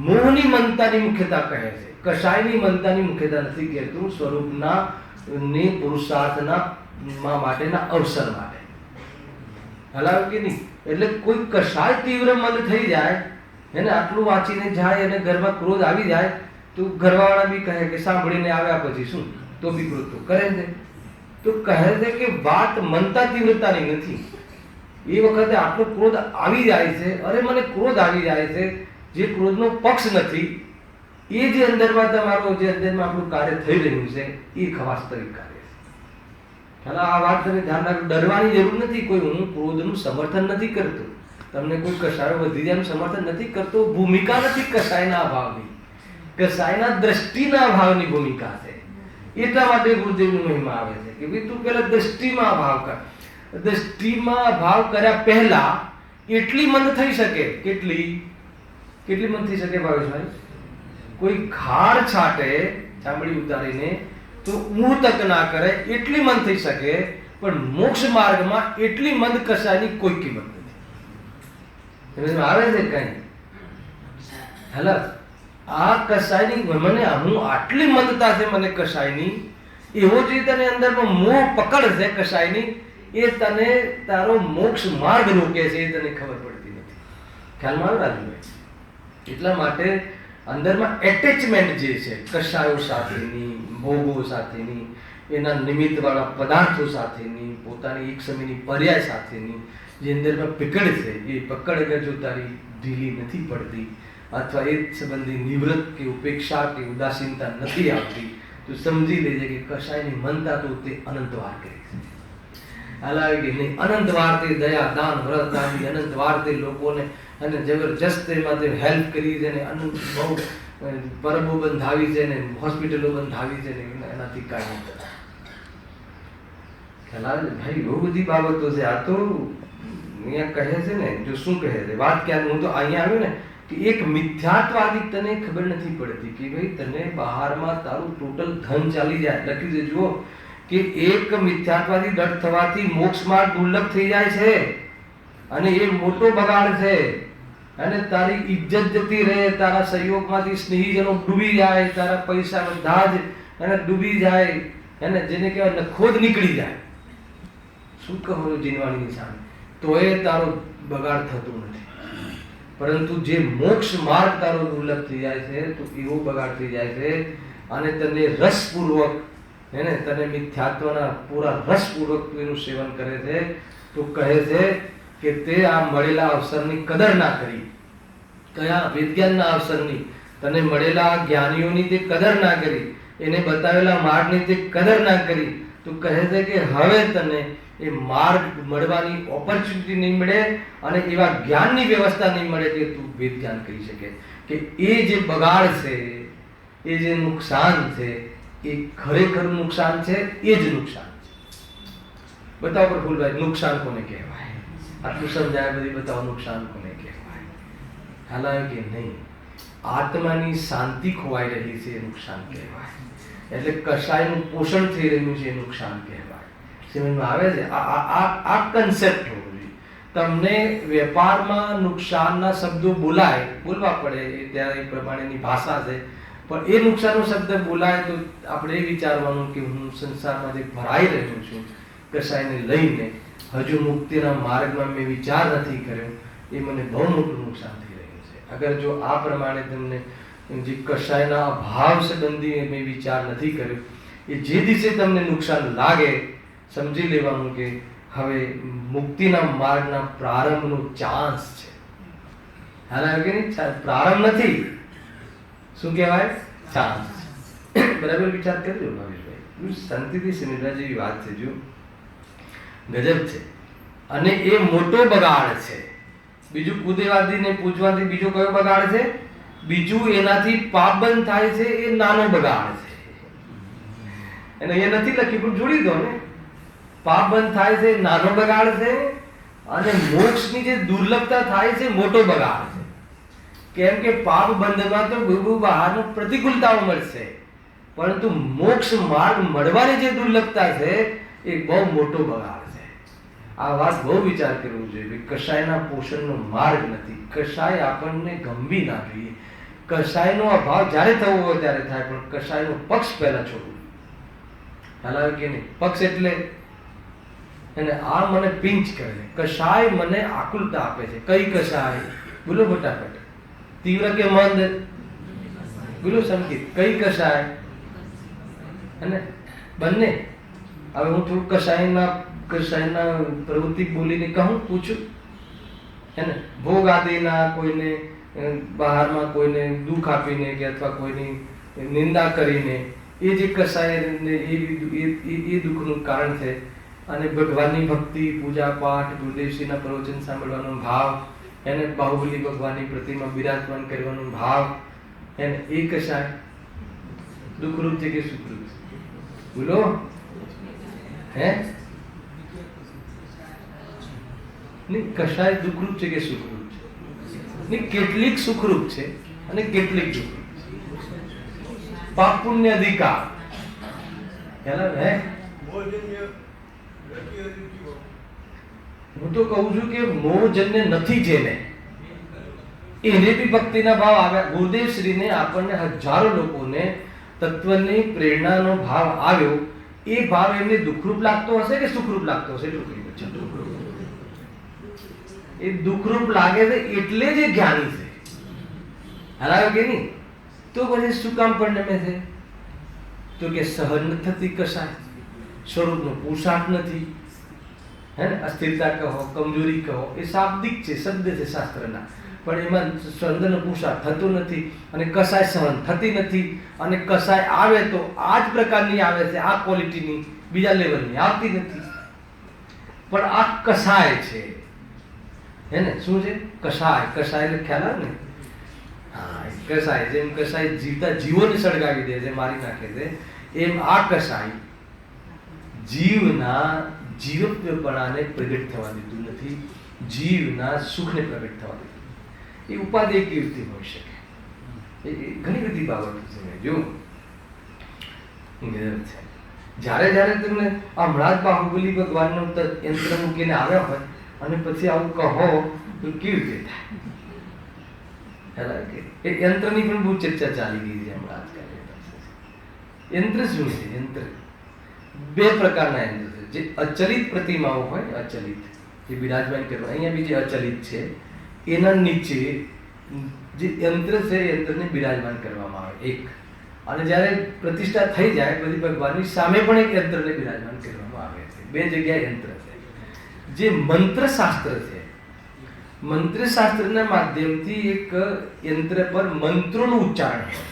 મોહની મનતાની મુખ્યતા કહે છે, કશાયની મનતાની મુખ્યતા નથી કહેતું, સ્વરૂપના ની પુરુષાર્થના માટેના અવસર માટે. હલાવ કે નહીં? એટલે કોઈ કશાય તીવ્ર મન થઈ જાય, એને આટલું વાંચીને જાય અને ઘરમાં ક્રોધ આવી જાય તો ઘરવાળા બી કહે કે સાંભળીને આવ્યા પછી શું, તો બી ક્રોધ તો કરે છે. તો કહે છે કે વાત મનતા તીવ્રતાની નથી. એ વખતે આટલો ક્રોધ આવી જાય છે, અરે મને ક્રોધ આવી જાય છે, જે ક્રોધનો પક્ષ નથી, એ જે અંદરમાં તમારો જે અંદરમાં આપણું કાર્ય થઈ રહ્યું છે એ વાસ્તવિક કાર્ય છે. આ વાત તમે ધ્યાન રાખો. ડરવાની જરૂર નથી. કોઈ હું ક્રોધનું સમર્થન નથી કરતો, તમને કોઈ કશાયો વધી જાય સમર્થન નથી કરતો. ભૂમિકા નથી કશાયના અભાવની, કશાયના દ્રષ્ટિના અભાવની ભૂમિકા છે. એટલા માટે ગુરુદેવની મહિમા આવે છે કે ભાઈ તું પેલા દ્રષ્ટિમાં અભાવ કર. દ્રષ્ટિમાં અભાવ કર્યા પહેલા એટલી મંદ થઈ શકે. કેટલી મંદ થઈ શકે ભાવેશભાઈ? કોઈ ખાડ છાંટે ચામડી ઉતારીને તો મુહૂર્તક ના કરે એટલી મંદ થઈ શકે, પણ મોક્ષ માર્ગમાં એટલી મંદ કશાયની કોઈ કિંમત નથી. આવે છે કઈ હેલા આ કશાયની મને હું આટલી મંદતા છે મને કશાયની, એવો જે તને અંદરમાં મોહ પકડ છે કશાયની, એ તને તારો મોક્ષ માર્ગ રોકે છે, એ તને ખબર પડતી નથી. ખ્યાલમાં આવે રાજુભાઈ? એટલા માટે અંદરમાં એટેચમેન્ટ જે છે કશાયો સાથેની, ભોગો સાથેની, એના નિમિત્ત વાળા પદાર્થો સાથેની, પોતાની એક સમયની પર્યાય સાથેની જે અંદરમાં પકડ છે, એ પકડ અગર જો તારી ઢીલી નથી પડતી અથવા એ સંબંધી નિવૃત્ત કે ઉપેક્ષા કે ઉદાસીનતા નથી આવતી, તો સમજી લેજે કે કશાયની મનતા તો તે અનંતવાર કરી છે. હાલાવે કે નહીં? અનંતવાર તે દયા દાન વ્રત આદિ અનંતવાર તે લોકોને અને જબરજસ્ત એમાં તે હેલ્પ કરી છે ને, અનંત બહુ પરબો બંધાવી છે ને, હોસ્પિટલો બંધાવી છે ને, એનાથી કાંઈ નથી. ખ્યાલ આવે છે ભાઈ? બહુ બધી બાબતો છે. આ તો અહીંયા કહે છે ને, જો શું કહે છે વાત ક્યાં, હું તો અહીંયા આવ્યો ને કે એક મિથ્યાત્વાદી તને ખબર નથી પડતી કે ભાઈ તને બહારમાં તારું ટોટલ ધન ચાલી જાય. લખી દેજો કે એક મિથ્યાત્વાદી દઢ થવાથી મોક્ષ માર્ગ દુર્લભ થઈ જાય છે અને એ મોટો બગાડ છે. અને તારી ઇજ્જત જતી રહે, તારા સહયોગમાંથી સ્નેહીજનો ડૂબી જાય, તારા પૈસા બધા જ એને ડૂબી જાય, એને જેને કહેવાય નખોદ નીકળી જાય. શું કહો જીનવાણીની સામે? તો એ તારો બગાડ થતો નથી. પરંતુ જે મોક્ષ માર્ગ તારો દુર્લભ થઈ જાય છે તો એવો બગાડ થઈ જાય છે. અને તને રસપૂર્વક એને તને મિથ્યાત્વના પૂરા રસપૂર્વક એનું સેવન કરે છે, તો કહે છે કે તે આ મળેલા અવસરની કદર ના કરી. કયા? વિજ્ઞાનના અવસરની, તને મળેલા જ્ઞાનીઓની તે કદર ના કરી, એને બતાવેલા માર્ગની તે કદર ના કરી. તો કહે છે કે હવે તને એ માર્ગ મળવાની ઓપોર્ચ્યુનિટી નહીં મળે અને એવા જ્ઞાનની વ્યવસ્થા નહીં મળે કે તું વેદ જ્ઞાન કરી શકે. કે એ જે બગાડ છે, એ જે નુકસાન છે, એ ખરેખર નુકસાન છે, એ જ નુકસાન છે. બતાવો પ્રફુલભાઈ, નુકસાન કોને કહેવાય? આટલું સમજાય બધી બતાવો, નુકસાન કોને કહેવાય? હાલાવે કે નહીં? આત્માની શાંતિ ખોવાઈ રહી છે એ નુકસાન કહેવાય. એટલે કશાયનું પોષણ થઈ રહ્યું છે એ નુકસાન કહેવાય. સમજમાં આવે છે? આ કન્સેપ્ટ હોવો જોઈએ. તમને વેપારમાં નુકસાનના શબ્દો બોલવા પડે, એ ત્યારે એ પ્રમાણેની ભાષા છે, પણ એ નુકસાનનો શબ્દ બોલાય તો આપણે એ વિચારવાનું કે હું સંસારમાં જે ભરાઈ રહ્યો છું કશાયને લઈને, હજુ મુક્તિના માર્ગમાં મેં વિચાર નથી કર્યો, એ મને બહુ મોટું નુકસાન થઈ રહ્યું છે. અગર જો આ પ્રમાણે તમને જે કશાયના અભાવ સંબંધી મેં વિચાર નથી કર્યો, એ જે દિવસે તમને નુકસાન લાગે, સમજી લેવાનું કે હવે મુક્તિના માર્ગના પ્રારંભનો ચાન્સ છે. હાલાવે કે નહીં? પ્રારંભ નથી, શું કહેવાય? ચાન્સ. બરાબર વિચાર કરજો ભાવેશભાઈ, શાંતિથી સમજવા જેવી વાત છે. જો ગજબ છે. અને એ મોટો બગાડ છે. બીજું કુદેવાદીને પૂછવાથી બીજો કયો બગાડ છે? બીજું એનાથી પાપ બંધ થાય છે, એ નાનો બગાડ છે. એને એ નથી લખ્યું પણ જોડી દો ને. પાપ બંધ થાય છે, નાનો બગાડ છે, અને મોક્ષની જે દુર્લભતા થાય છે, મોટો બગાડ છે. કેમ કે પાપ બંધમાં તો બહુ બહારનો પ્રતિકૂળતાઓ મળશે, પરંતુ મોક્ષ માર્ગ મળવાની જે દુર્લભતા છે એ બહુ મોટો બગાડ છે. આ વાત બહુ વિચાર કરવો જોઈએ. કશાયના પોષણનો માર્ગ નથી. કશાય આપણને ગમવી ના જોઈએ. કશાયનો અભાવ જ્યારે થવો હોય ત્યારે થાય, પણ કશાયનો પક્ષ પહેલા છોડવું. ખ્યાલ આવે કે નહીં? પક્ષ એટલે અને આ મને પિંચ કરે છે. કશાય મને આકુલતા આપે છે. કઈ કશાય? બોલો ફટાફટ. તીવ્ર કે મંદ? બોલો સંકેત. કઈ કશાય? અને બંને. હવે હું થોડું કશાયના પ્રવૃત્તિ બોલીને કહું, પૂછું હે ને. ભોગ આદિના કોઈને બહારમાં કોઈને દુઃખ આપીને કે અથવા કોઈની નિંદા કરીને એ જે કશાય એ દુઃખનું કારણ છે. અને ભગવાનની ભક્તિ, પૂજા પાઠ, ગુરુદેવશ્રીના પ્રવચન સાંભળવાનો ભાવ, એને બાહુબલી ભગવાનની પ્રતિમા બિરાજમાન કરવાનો ભાવ, એને એ કશાય દુઃખરૂપ છે કે સુખરૂપ છે? બોલો હે? નહીં, કશાય દુઃખરૂપ છે કે સુખરૂપ છે? નહીં, કેટલીક સુખરૂપ છે અને કેટલીક દુઃખરૂપ છે. પાપ પુણ્ય અધિકાર હે. હું તો કહું છું કે મોહજન્ય નથી જેને, એને બી ભક્તિના ભાવ આવ્યા. ગુરુદેવ શ્રીને આપણને હજારો લોકોને તત્વની પ્રેરણાનો ભાવ આવ્યો. એ ભાવ એમને દુઃખરૂપ લાગતો હશે કે સુખરૂપ લાગતો હશે? એ દુઃખરૂપ લાગે છે એટલે જ એ જ્ઞાની છે. હરાયો કે નહીં? તો પછી શું કામ પરિણમે છે? તો કે સહન થતી કશાય, સ્વરૂપનો પુરુષાર્થ નથી, હે ને. અસ્થિરતા કહો, કમજોરી કહો, એ શાબ્દિક છે, શબ્દ છે શાસ્ત્રના, પણ એમાં સ્વંદનો પુરુષાર્થ થતો નથી અને કશાય સહન થતી નથી. અને કશાય આવે તો આ જ પ્રકારની આવે છે, આ ક્વોલિટીની, બીજા લેવલની આવતી નથી. પણ આ કશાય છે, હે ને. શું છે? કશાય. કશાય એટલે ખ્યાલ આવે ને? હા, કશાય. જેમ કશાય જીવતા જીવોને સળગાવી દે છે, મારી નાખે છે, એમ આ કશાય જીવના જીવત્વપણાને પ્રગટ થવા દીધું નથી, જીવના સુખને પ્રગટ થવા દીધું. એ ઉપાધિ કેવી રીતે હોઈ શકે? એ ઘણી બધી બાબતો છે. જો જ્યારે જ્યારે તમને હમણાં જ બાહુબલી ભગવાનનો યંત્ર મૂકીને આવ્યા હોય અને પછી આવું કહો તો કેવી રીતે થાય? એ યંત્રની પણ બહુ ચર્ચા ચાલી ગઈ છે હમણાં આજકાલ. યંત્ર શું છે? યંત્ર બે પ્રકારના યંત્ર છે. જે અચલિત પ્રતિમાઓ હોય, અચલિત જે બિરાજમાન કરવા, અહીંયા બી જે અચલિત છે એના નીચે જે યંત્ર છે, યંત્રને બિરાજમાન કરવામાં આવે એક. અને જ્યારે પ્રતિષ્ઠા થઈ જાય પછી ભગવાનની સામે પણ એક યંત્રને બિરાજમાન કરવામાં આવે છે. બે જગ્યાએ યંત્ર છે. જે મંત્ર શાસ્ત્ર છે, મંત્ર શાસ્ત્રના માધ્યમથી એક યંત્ર પર મંત્રોનું ઉચ્ચારણ હોય.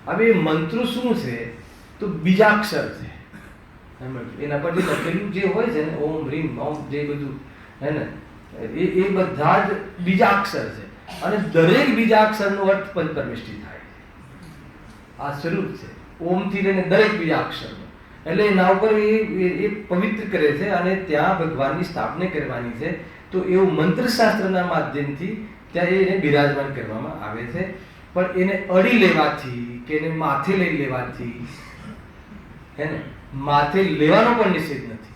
હવે એ મંત્રો શું છે? તો બીજાક્ષર છે. એના પર જે લખેલું જે હોય છે ને, ઓમ રીમ ઓમ, જે બધું હે ને, એ બધા જ બીજાક્ષર છે. અને દરેક બીજાક્ષરનો અર્થ પંચપરમેષ્ઠી થાય. આ સ્વરૂપ છે ઓમથી લઈને દરેક બીજાક્ષરનો. એટલે એના ઉપર એ પવિત્ર કરે છે અને ત્યાં ભગવાનની સ્થાપના કરવાની છે. તો એવું મંત્રશાસ્ત્રના માધ્યમથી ત્યાં એને બિરાજમાન કરવામાં આવે છે. પણ એને અડી લેવાથી કે એને માથે લઈ લેવાથી, હે ને, માથે લેવાનો પણ નિષેધ નથી,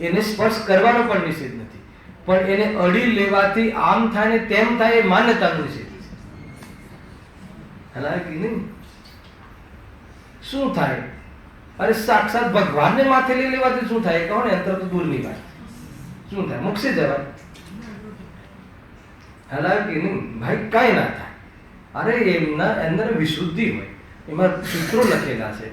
એને સ્પર્શ કરવાનો પણ નિષેધ નથી, પણ એને અડી લેવાથી આમ થાય ને તેમ થાય એ માન્યતાનો નિષેધ છે. હલા કે નહીં? શું થાય? અરે સાક્ષાત ભગવાનને માથે લઈ લેવાથી શું થાય? કહો ને. યંત્ર તો દૂરની વાત. શું થાય? મોક્ષે જવાય. હલા કે નહીં? ભાઈ કાંઈ ના થાય. અરે એમના અંદર વિશુદ્ધિ હોય, એમાં સૂત્રો લખેલા છે,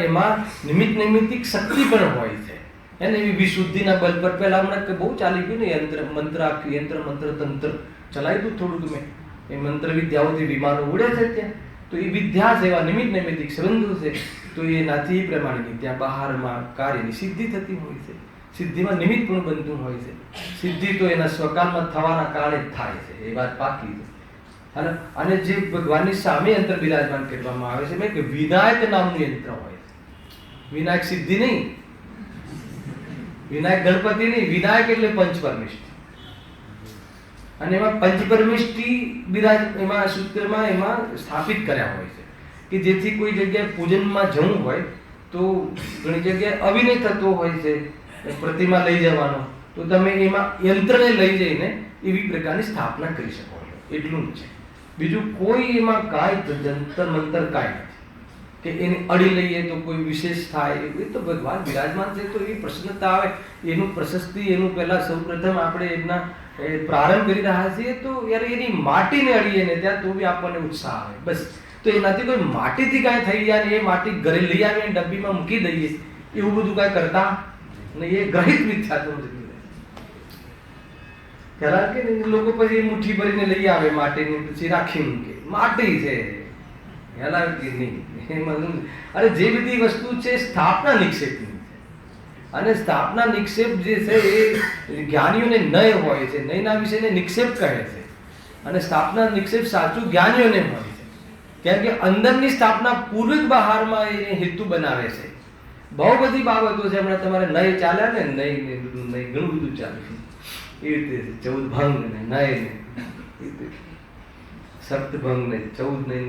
એમાં નિમિત્તિક શક્તિ પણ હોય છે. એને એવી વિશુદ્ધિના બલ પર પહેલા હમણાં બહુ ચાલી ગયું ને યંત્ર મંત્ર, આખું યંત્ર મંત્ર તંત્ર ચલાવી દઉં થોડુંક મેં. એ મંત્ર વિદ્યાઓથી વિમાનો ઉડે છે ત્યાં. તો એ વિદ્યા છે, એવા નિમિત્તિક સંબંધો છે. તો એનાથી એ પ્રમાણેની ત્યાં બહારમાં કાર્યની સિદ્ધિ થતી હોય છે. સિદ્ધિમાં નિમિત્ત પણ બનતું હોય છે. સિદ્ધિ તો એના સ્વકાલમાં થવાના કારણે જ થાય છે, એ વાત પાકી છે. અને જે ભગવાનની સામે યંત્ર બિરાજમાન કરવામાં આવે છે, મેં કે વિનાયક નામનું યંત્ર હોય. વિનાયક સિદ્ધિ નહીં, વિનાયક ગણપતિ નહીં, વિનાયક એટલે પંચપરમેષ્ઠી. અને એમાં પંચપરમેષ્ઠી એમાં સૂત્રમાં એમાં સ્થાપિત કર્યા હોય છે કે જેથી કોઈ જગ્યાએ પૂજનમાં જવું હોય તો ઘણી જગ્યાએ અવિનય થતો હોય છે પ્રતિમા લઈ જવાનો, તો તમે એમાં યંત્રને લઈ જઈને એવી પ્રકારની સ્થાપના કરી શકો છો, એટલું જ છે. બીજું કોઈ એમાં કાંઈ જંતર મંતર કાંઈ નથી કે એને અડી લઈએ તો કોઈ વિશેષ થાય. એ તો ભગવાન બિરાજમાન છે તો એવી પ્રસન્નતા આવે, એનું પ્રશસ્તિ, એનું પહેલા સૌ પ્રથમ આપણે એમના પ્રારંભ કરી રહ્યા છીએ તો યાર એની માટીને અડીએ ને ત્યાં તો બી આપણને ઉત્સાહ આવે. બસ તો એનાથી કોઈ માટીથી કાંઈ થઈ જાય ને એ માટી ઘરે લઈ આવીને ડબ્બીમાં મૂકી દઈએ એવું બધું કાંઈ કરતા ને એ ગ્રહિત મિથ્યાત્વ છે. ખરા કે લોકો પછી મુઠ્ઠી ભરીને લઈ આવે માટીની, પછી રાખી મૂકે, માટી છે ખ્યાલ કે નહીં. અરે જે બધી વસ્તુ છે સ્થાપના નિક્ષેપની છે, અને સ્થાપના નિક્ષેપ જે છે એ જ્ઞાનીઓને નય હોય છે, નયના વિષયને નિક્ષેપ કહે છે, અને સ્થાપના નિક્ષેપ સાચું જ્ઞાનીઓને હોય છે. કેમ કે અંદરની સ્થાપના પૂર્વક બહારમાં એને હેતુ બનાવે છે. બહુ બધી બાબતો છે, હમણાં તમારે નય ચાલ્યા ને, નય ઘણું બધું ચાલે છે એ રીતે 14 ભંગ ને નય ને સપ્તભંગ ને 14 ને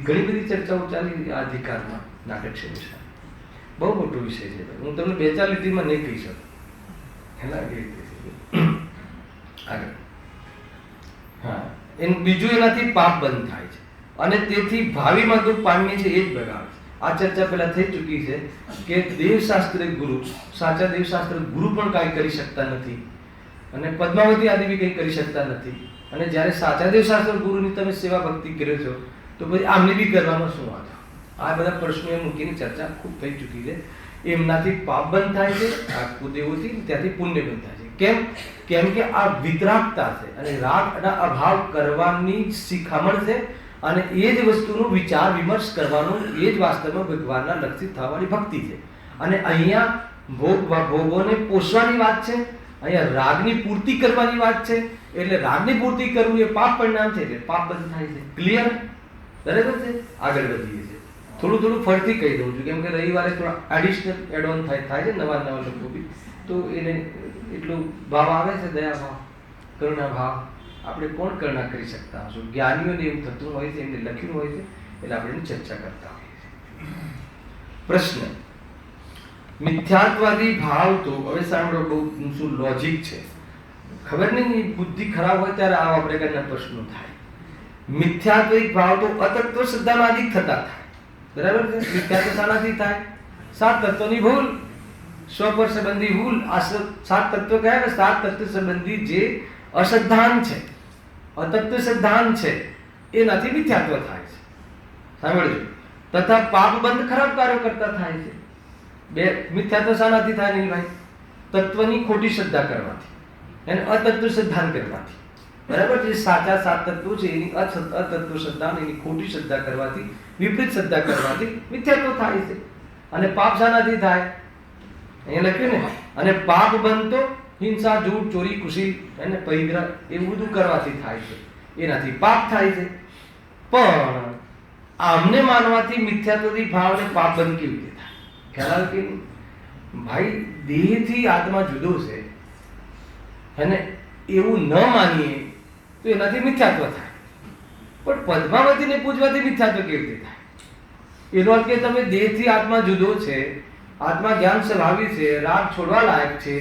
ઘણી બધી ચર્ચાઓ ચાલી આ અધિકારમાં નાટક છે. બહુ મોટો વિષય છે, હું તમને 2-4 લીટીમાં નહીં કહી શકું. એના એ રીતે આગળ હા એનું બીજું એનાથી પાપ બંધ થાય છે અને તેથી ભાવિમાં દુઃખ પામીએ છે એ જ બગાડે છે. આ ચર્ચા પહેલા થઈ ચૂકી છે કે દેવશાસ્ત્ર ગુરુ, સાચા દેવશાસ્ત્ર ગુરુ પણ કાંઈ કરી શકતા નથી અને પદ્માવતી આદિ બી કંઈ કરી શકતા નથી. અને જ્યારે સાચા દેવશાસ્ત્ર ગુરુની તમે સેવા ભક્તિ કર્યો છો તો પછી આમને બી કરવામાં શું વાંધો? આ બધા પ્રશ્નો મૂકીને ચર્ચા ખૂબ થઈ ચૂકી છે. એમનાથી પાપ બંધ થાય છે, આ કુદેવોથી, ત્યાંથી પુણ્ય બંધ થાય છે. કેમ કે આ વિતરાગતા છે અને રાગના અભાવ કરવાની શિખામણ છે, અને એ જ વસ્તુનો વિચાર વિમર્શ કરવાનો એ જ વાસ્તવમાં ભગવાનના લક્ષિત થવાની ભક્તિ છે. અને અહીંયા ભોગોને પોષવાની વાત છે, અહીંયા રાગની પૂર્તિ કરવાની વાત છે. એટલે રાગની પૂર્તિ કરવું એ પાપ પરિણામ છે, એટલે પાપ બંધ થાય છે. ક્લિયર? બરાબર છે. આગળ વધીએ છીએ. થોડું ફરથી કહી દઉં છું, કેમ કે રવિવારે થોડા એડિશનલ એડ ઓન થાય છે નવા લોકો બી, તો એને એટલું ભાવ આવે છે, દયા ભાવ, કરુણા ભાવ. આપણે કોણ કરુણા કરી શકતા હશું? જ્ઞાનીઓને એવું થતું હોય છે, એમને લખ્યું હોય છે, એટલે આપણે એની ચર્ચા કરતા હોઈએ છીએ. પ્રશ્ન: મિથ્યાત્વાદી ભાવ તો હવે સાંભળો, બહુ શું લોજિક છે, ખબર નહીં બુદ્ધિ ખરાબ હોય ત્યારે આવા પ્રકારના પ્રશ્નો થાય. મિથ્યાત્વિક ભાવ તો અતત્વ સિદ્ધાંતવાદી થતા થાય, બરાબર છે? મિથ્યાત્વ શાનાથી થાય? 7 તત્વની ભૂલ, સ્વપર સંબંધી ભૂલ. આ 7 તત્વ કયા ને? 7 તત્વ સંબંધી જે અસિદ્ધાંત છે, અતત્વ સિદ્ધાંત છે, એનાથી મિથ્યાત્વ થાય છે. સાંભળજો. તથા પાપ બંધ ખરાબ કાર્યો કરતા થાય છે. બે મિથ્યાત્વ શાનાથી થાય નહીં ભાઈ? તત્વની ખોટી શ્રદ્ધા કરવાથી અને અતત્વ સિદ્ધાંત કરવાથી, બરાબર? જે સાચા 7 તત્વો છે એની અતત્વ શ્રદ્ધા, એની ખોટી શ્રદ્ધા કરવાથી, વિપરીત શ્રદ્ધા કરવાથી મિથ્યાત્વ થાય છે. અને પાપ શાનાથી થાય? અહીંયા લખ્યું ને, અને પાપ બનતો હિંસા, જૂઠ, ચોરી, કુશી અને પરિગ્રહ એવું બધું કરવાથી થાય છે, એનાથી પાપ થાય છે. પણ આમને માનવાથી મિથ્યાત્વથી ભાવને પાપ બંધ કેવી રીતે થાય? ખ્યાલ કે ભાઈ દેહથી આત્મા જુદો છે અને એવું ન માનીએ તો એનાથી મિથ્યાત્વ થાય. પણ પદ્માવતીને પૂજવાથી મિથ્યાત્વ કેવી રીતે થાય? એનો અર્થ કે તમે દેહથી આત્મા જુદો છે, આત્મા જ્ઞાન સ્વભાવી છે, રાગ છોડવા લાયક છે,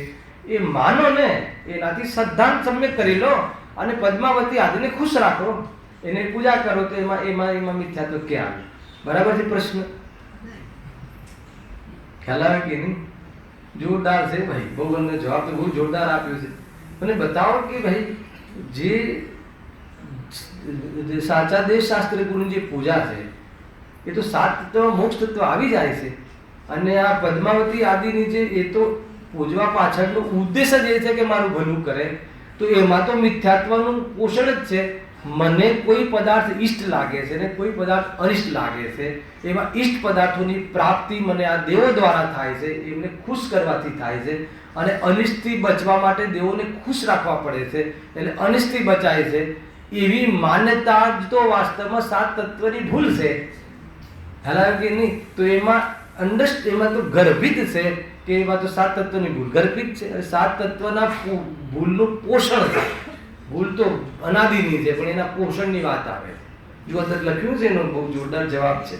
એ માનો ને, એનાથી સિદ્ધાંત સમ્યક કરી લો અને પદ્માવતી આદિને ખુશ રાખો, એને પૂજા કરો, તો એમાં મિથ્યાત્વ ક્યાં આવે? બરાબર છે પ્રશ્ન? ખ્યાલ આવે કે નહીં? જોરદાર છે ભાઈ, બહુ તમને જવાબ તો બહુ જોરદાર આપ્યો છે. મને બતાવો કે ભાઈ જે સાચા દેવશાસ્ત્ર ગુરુની જે પૂજા છે એ તો 7 તત્વ મોક્ષ તત્વ આવી જાય છે, અને આ પદ્માવતી આદિની જે એ તો પૂજવા પાછળનો ઉદ્દેશ જ એ છે કે મારું ભલું કરે, તો એમાં તો મિથ્યાત્વનું પોષણ જ છે. મને કોઈ પદાર્થ ઈષ્ટ લાગે છે ને કોઈ પદાર્થ અનિષ્ટ લાગે છે, એમાં ઈષ્ટ પદાર્થોની પ્રાપ્તિ મને આ દેવો દ્વારા થાય છે, એમને ખુશ કરવાથી થાય છે. અને અનિષ્ટથી બચવા માટે દેવોને ખુશ રાખવા પડે છે, એટલે અનિષ્ટથી બચાય છે. એવી માન્યતા જ તો વાસ્તવમાં 7 તત્વની ભૂલ છે. ખ્યાલ કે નહીં? તો એમાં તો ગર્ભિત છે કે એમાં તો 7 તત્વની ભૂલ ગર્ભિત છે. 7 તત્વના ભૂલનું પોષણ છે, ભૂલ તો અનાદિની છે, પણ એના પોષણની વાત આવે છે. જો અંદર લખ્યું છે એનો બહુ જોરદાર જવાબ છે.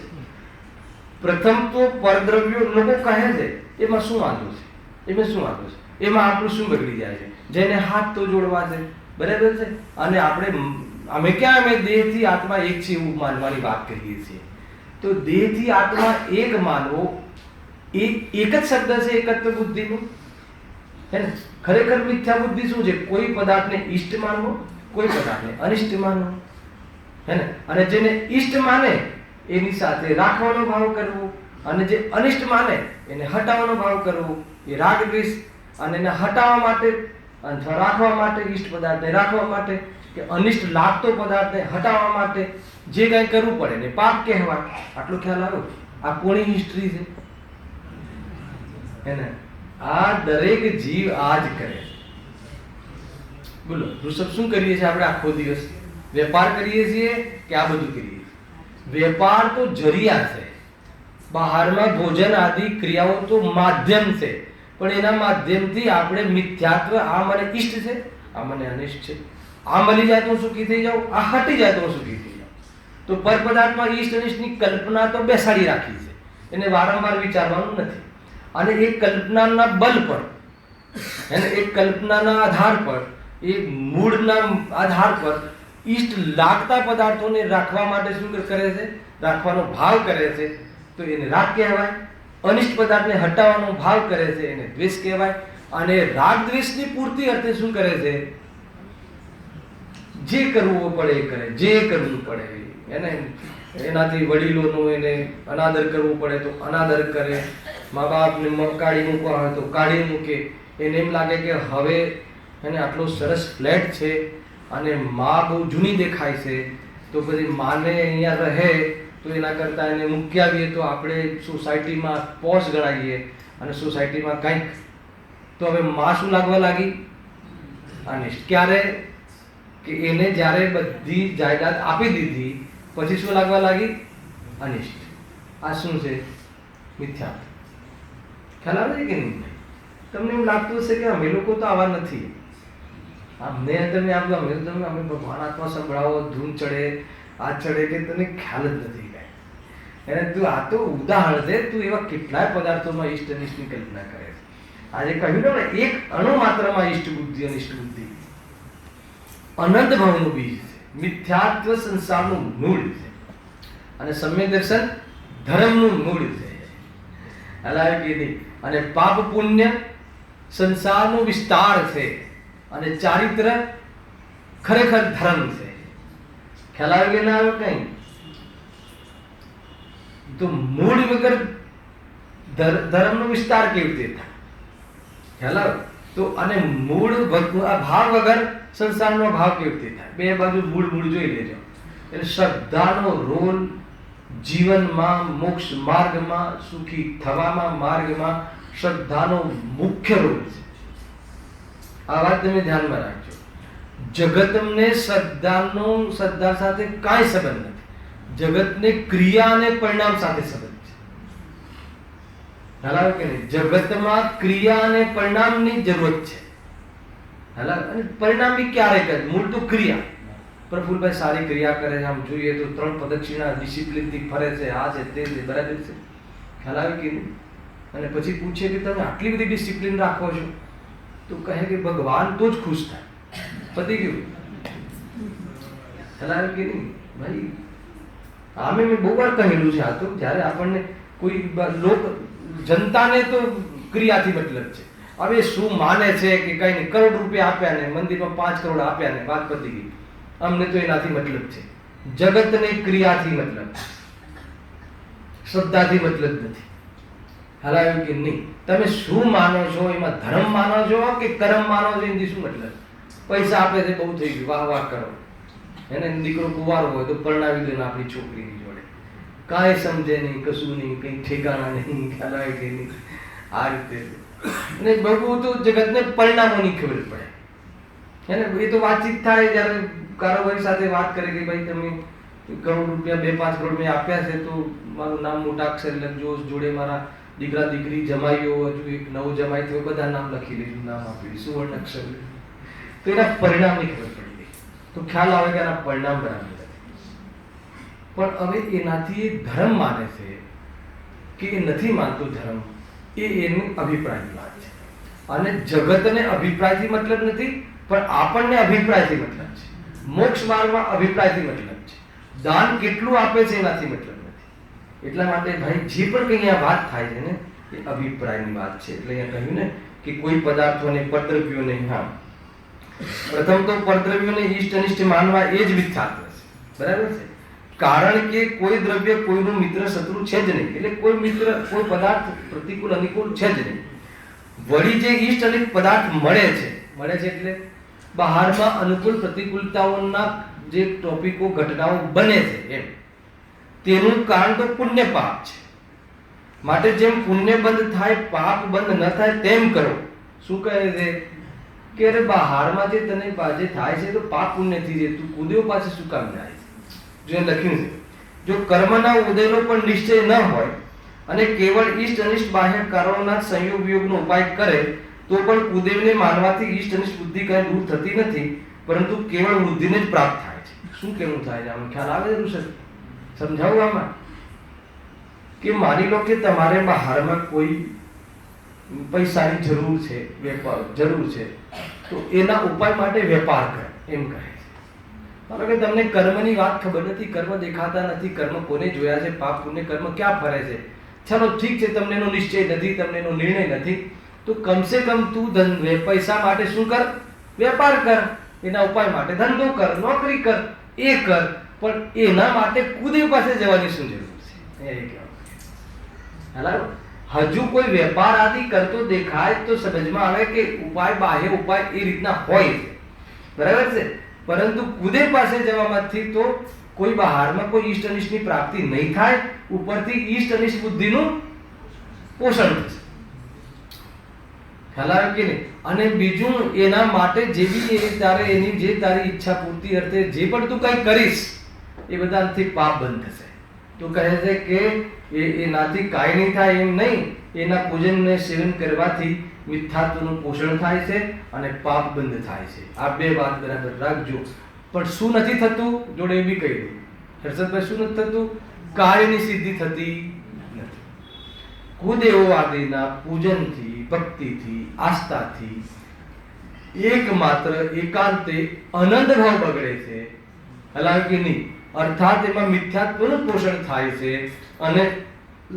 પ્રથમ તો પરદ્રવ્યો લોકો કહે છે એમાં શું વાંધો છે, એમાં શું વાંધો છે, એમાં આપણું શું બગડી જાય છે? જેને હાથ તો જોડવા છે, બરાબર છે. અને અમે ક્યાં અમે દેહથી આત્મા એક છે એવું માનવાની વાત કરીએ છીએ. તો દેહથી આત્મા એક માનવો એક જ શબ્દ છે એકત્વ બુદ્ધિનું, હે ને? ખરેખર મિથ્યા બુદ્ધિ શું છે? કોઈ પદાર્થને ઈષ્ટ માનવો, કોઈ પદાર્થને અનિષ્ટ માનવો, હે ને? અને જેને ઈષ્ટ માને એની સાથે રાખવાનો ભાવ કરવો, અને જે અનિષ્ટ માને એને હટાવવાનો ભાવ કરવો, એ રાગ દ્વેષ. અને એને હટાવવા માટે અથવા રાખવા માટે, ઈષ્ટ પદાર્થને રાખવા માટે કે અનિષ્ટ લાગતો પદાર્થને હટાવવા માટે જે કંઈ કરવું પડે ને પાપ કહેવાય. આટલો ખ્યાલ આવ્યો? આ કોની હિસ્ટ્રી છે, હે ને? આ દરેક જીવ આ જ કરે. બોલો ઋષભ, શું કરીએ છીએ આપણે આખો દિવસ? વેપાર કરીએ છીએ કે આ બધું કરીએ છીએ? વેપાર તો જરિયા છે, બહારમાં ભોજન આદિ ક્રિયાઓ તો માધ્યમ છે, પણ એના માધ્યમથી આપણે મિથ્યાત્વ, આ મને ઈષ્ટ છે, આ મને અનિષ્ટ છે, આ મળી જાય તો હું સુખી થઈ જાઉં, આ હટી જાય તો હું સુખી થઈ જાઉં. તો પર પદાર્થમાં ઈષ્ટ અનિષ્ટની કલ્પના તો બેસાડી રાખી છે, એને વારંવાર વિચારવાનું નથી. અને એ કલ્પનાના બલ પર, એને એક કલ્પનાના આધાર પર, એ મૂળના આધાર પર ઈષ્ટ લાગતા પદાર્થોને રાખવા માટે શું કરે છે? રાખવાનો ભાવ કરે છે, તો એને રાગ કહેવાય. અનિષ્ટ પદાર્થને હટાવવાનો ભાવ કરે છે, એને દ્વેષ કહેવાય. અને રાગ દ્વેષની પૂર્તિ અર્થે શું કરે છે? જે કરવું પડે એ કરે, જે કરવું પડે એને, એનાથી વડીલોનો એને અનાદર કરવું પડે તો અનાદર કરે, મા બાપને કાઢી મૂકવા હોય તો કાઢી મૂકે. એને એમ લાગે કે હવે એને આટલો સરસ ફ્લેટ છે અને મા બહુ જૂની દેખાય છે, તો પછી માને અહીંયા રહે તો એના કરતાં એને મૂકી આવીએ તો આપણે સોસાયટીમાં પોશ ગણાવીએ, અને સોસાયટીમાં કંઈક. તો હવે માં શું લાગવા લાગી? અનિષ્ટ. ક્યારે? કે એને જ્યારે બધી જાયદાદ આપી દીધી પછી શું લાગવા લાગી? અનિષ્ટ. આ શું છે? મિથ્યા. ખ્યાલ આવે છે કે નહીં? તમને એવું લાગતું હશે કે અમે લોકો તો આવા નથી, અમને તમે અમે ભગવાન આત્મા સંભળાવો, ધૂન ચડે, આ ચડે, કે તને ખ્યાલ જ નથી કાંઈ. એને તું આ તો ઉદાહરણ છે, તું એવા કેટલાય પદાર્થોમાં ઈષ્ટ અનિષ્ટની કલ્પના કરે છે. આજે કહ્યું ને, એક અણુ માત્રમાં ઈષ્ટ બુદ્ધિ અનિષ્ટ બુદ્ધિ અનંત ભાવનું બીજ છે, મિથ્યાત્વ સંસારનું મૂળ છે, અને સમ્યક દર્શન ધર્મનું મૂળ છે. હલાવે કે નહીં? અને પાપ પુણ્ય સંસારનો વિસ્તાર છે, અને ચારિત્ર ખરેખર ધર્મ છે. ખ્યાલ આવે કે ના આવે? કઈ તો મૂળ વગર ધર્મનો વિસ્તાર કેવી રીતે થાય? ખ્યાલ આવે? તો અને મૂળ ભાવ વગર સંસારનો ભાવ કેવી રીતે થાય? બે બાજુ મૂળ જોઈ લેજો. એટલે શ્રદ્ધાનો રોલ જીવનમાં, મોક્ષ માર્ગમાં, સુખી થવામાં માર્ગમાં શ્રદ્ધાનો મુખ્ય રોલ છે. આ વાત તમે ધ્યાનમાં રાખજો. જગતને શ્રદ્ધા સાથે કાંઈ સંબંધ નથી. જગતને ક્રિયા અને પરિણામ સાથે સંબંધ છે. ખ્યાલ કે નહીં? જગતમાં ક્રિયા અને પરિણામની જરૂરત છે. અને પરિણામ બી ક્યારે કરે? મૂળ તો ક્રિયા. પ્રફુલભાઈ સારી ક્રિયા કરે છે, આમ જોઈએ તો 3 પ્રદક્ષિણા ડિસિપ્લિનથી ફરે છે, આ છે તે છે, બરાબર છે. ખ્યાલ આવે કે નહીં? અને પછી પૂછે કે તમે આટલી બધી ડિસિપ્લિન રાખો છો, તો કહે કે ભગવાન તો જ ખુશ થાય. પતી ગયું. ખ્યાલ આવે કે નહીં? ભાઈ આમે મેં બહુ વાર કહેલું છે. આ તો જ્યારે આપણને કોઈ જનતાને તો ક્રિયાથી મતલબ છે. હવે શું માને છે કે કઈ નહીં, કરોડ રૂપિયા આપ્યા ને, મંદિરમાં 5 કરોડ આપ્યા ને, વાત પતી ગઈ. અમને તો એનાથી મતલબ છે. જગતને ક્રિયાથી મતલબ, શ્રદ્ધાથી મતલબ નથી. હલાવ્યું કે નહીં? તમે શું માનો છો? એમાં ધર્મ માનો છો કે કર્મ માનો છો? એનાથી શું મતલબ? પૈસા આપે છે, બહુ થઈ ગયું, વાહ વાહ કરો. એને દીકરો કુંવારો હોય તો પરણાવી દો ને આપણી છોકરીની જોડે. કાંઈ સમજે નહીં, કશું નહીં, કંઈ ઠેકાણા નહીં. ખ્યાલ આવે કે નહીં? આ રીતે. અને બહુ તો જગતને પરિણામોની ખબર પડે. એને એ તો વાતચીત થાય જ્યારે કારોબારી સાથે વાત કરે કે ભાઈ તમે કરોડ રૂપિયા 2-5 કરોડ મેં આપ્યા છે, તો મારું નામ મોટા અક્ષરે લખજો, જોડે મારા દીકરા દીકરી જમાઈઓ, હજુ એક નવો જમાઈ થયો, બધા નામ લખી લેજો, નામ આપી સુવર્ણ અક્ષર. તો એના પરિણામની ખબર પડી ગઈ. તો ખ્યાલ આવે કે આના પરિણામ બરાબર નથી. પણ હવે એનાથી એ ધર્મ માને છે કે એ નથી માનતો ધર્મ, એ એની અભિપ્રાયની વાત છે. અને જગતને અભિપ્રાયથી મતલબ નથી, પણ આપણને અભિપ્રાયથી મતલબ છે. મોક્ષ માર્ગમાં અભિપ્રાયથી મતલબ છે. દાન કેટલું આપે છે એનાથી મતલબ નથી. એટલા માટે ભાઈ જે પણ કંઈ આ વાત થાય છે ને એ અભિપ્રાયની વાત છે. એટલે અહીંયા કહ્યું ને કે કોઈ પદાર્થોને પરદ્રવ્યોને, હા, પ્રથમ તો પરદ્રવ્યોને ઈષ્ટ અનિષ્ટ માનવા એ જ મિથ્યાત્વ છે. બરાબર છે? કારણ કે કોઈ દ્રવ્ય કોઈનું મિત્ર શત્રુ છે જ નહીં. એટલે કોઈ મિત્ર, કોઈ પદાર્થ પ્રતિકૂળ અનુકૂળ છે જ નહીં. વળી જે ઈષ્ટ અને પદાર્થ મળે છે એટલે બહારમાં અનુકૂળ પ્રતિકૂળતાઓના જે ટોપિકો, ઘટનાઓ બને છે એમ, તેનું કારણ તો પુણ્ય પાપ છે. માટે જેમ પુણ્ય બંધ થાય પાપ બંધ ન થાય તેમ કરો. શું કહે છે કે અરે બહારમાં જે તને જે થાય છે તો પાપ પુણ્યથી છે, તું કુદેવ પાસે શું કામ જાય છે? જો એ લખ્યું છે, જો કર્મના ઉદયનો પણ નિશ્ચય ન હોય અને કેવળ ઈષ્ટ અનિષ્ટ બાહ્ય કારણોના સંયોગ વિયોગનો ઉપાય કરે તો પણ કુદેવને માનવાથી ઈષ્ટ અનિષ્ટ બુદ્ધિ કઈ દૂર થતી નથી, પરંતુ કેવળ બુદ્ધિને જ પ્રાપ્ત થાય છે. શું કેવું થાય છે? આમાં ખ્યાલ આવે છે? સમજાવું આમાં કે માની લો કે તમારે બહારમાં કોઈ પૈસાની જરૂર છે, વેપાર જરૂર છે, તો એના ઉપાય માટે વેપાર કરે એમ કહે છે. માનો કે તમને કર્મની વાત ખબર નથી, કર્મ દેખાતા નથી, કર્મ કોને જોયા છે, પાપ પુણ્ય કર્મ ક્યાં ફરે છે, ચલો ઠીક છે, તમને એનો નિશ્ચય નથી, તમને એનો નિર્ણય નથી, તો કમસે કમ તું પૈસા માટે શું કર? વેપાર કર. એના ઉપાય માટે ધંધો કર, નોકરી કર, એ કર. પણ એના માટે કુદેવ પાસે જવાની શું જરૂર છે? હજુ કોઈ વેપાર આદિ કરતો દેખાય તો સમજમાં આવે કે ઉપાય, બાહ્ય ઉપાય એ રીતના હોય છે. બરાબર છે? પરંતુ કુદેવ પાસે જવામાંથી તો કોઈ બહારમાં કોઈ ઈષ્ટ અનિષ્ટની પ્રાપ્તિ નહીં થાય, ઉપરથી ઈષ્ટ અનિષ્ટ બુદ્ધિનું પોષણ થશે. ખ્યાલ આવે કે નહીં? અને બીજું, એના માટે જે બી તારે એની જે તારી ઈચ્છા પૂર્તિ અર્થે જે પણ તું કંઈ કરીશ એ બધાથી પાપ બંધ થશે. તો કહે છે કે એનાથી કાંઈ નહીં થાય એમ નહીં, એના પૂજન ને સેવન કરવાથી મિથ્યાત્વનું પોષણ થાય છે અને પાપ બંધ થાય છે. આ બે વાત બરાબર રાખજો. પણ શું નથી થતું? જોડે એ બી કહી દઉં હર્ષદભાઈ, શું નથી થતું? કાર્યની સિદ્ધિ થતી નથી. કુદેવો આદિના પૂજનથી, ભક્તિથી, આસ્થાથી એકમાત્ર એકાંતે આનંદ ભાવ બગડે છે. હાલાકી નહીં, અર્થાત એમાં મિથ્યાત્વનું પોષણ થાય છે અને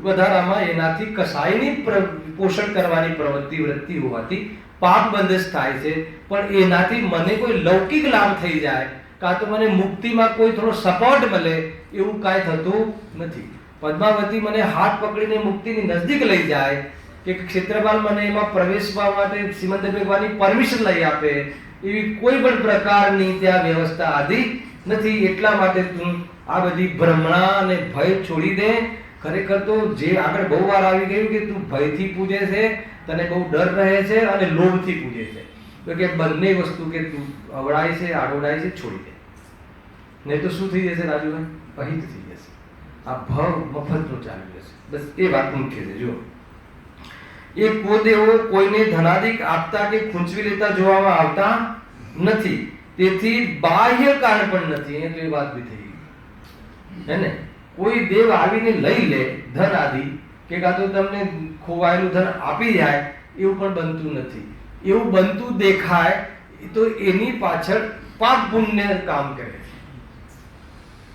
વધારામાં એનાથી કસાયની પોષણ કરવાની પ્રવૃત્તિ વૃત્તિ હોવાથી પાપ બંધ થાય છે. પણ એનાથી મને કોઈ લૌકિક લાભ થઈ જાય, કાં તો મને મુક્તિમાં કોઈ થોડો સપોર્ટ મળે, એવું કાંઈ થતું નથી. પદ્માવતી મને હાથ પકડીને મુક્તિની નજદીક લઈ જાય, કે ક્ષેત્રપાલ મને એમાં પ્રવેશવા માટે શ્રીમંત ભગવાનની પરમિશન લઈ આપે, એવી કોઈ પણ પ્રકારની ત્યાં વ્યવસ્થા આદિ નથી. એટલા માટે તું આ બધી ભ્રમણા અને ભય છોડી દે. ખરેખર તો જે આગળ બહુ વાર આવી ગયું કે તું ભયથી પૂજે છે, તને બહુ ડર રહે છે અને લોભથી પૂજે છે, તો કે બંને વસ્તુ કે તું અવડાય છે, આડોડાય છે, છોડી દે. નહીં તો શું થઈ જશે રાજુભાઈ? અહિત થઈ જશે. આ ભાવ મફતનો ચાલી જશે. બસ એ વાત મુખ્ય છે. જો એ કુદેવો કોઈને ધનાદિક આપતા કે ખૂંચવી લેતા જોવામાં આવતા નથી, તેથી બાહ્ય કારણ પણ નથી. એ તો એ વાત બી થઈ હે ને? કોઈ દેવ આવીને લઈ લે ધન આદિ, કે કાં તો તમને ખોવાયેલું ધન આપી જાય, એવું પણ બનતું નથી. એવું બનતું દેખાય તો એની પાછળ પાપ પુણ્ય કામ કરે છે.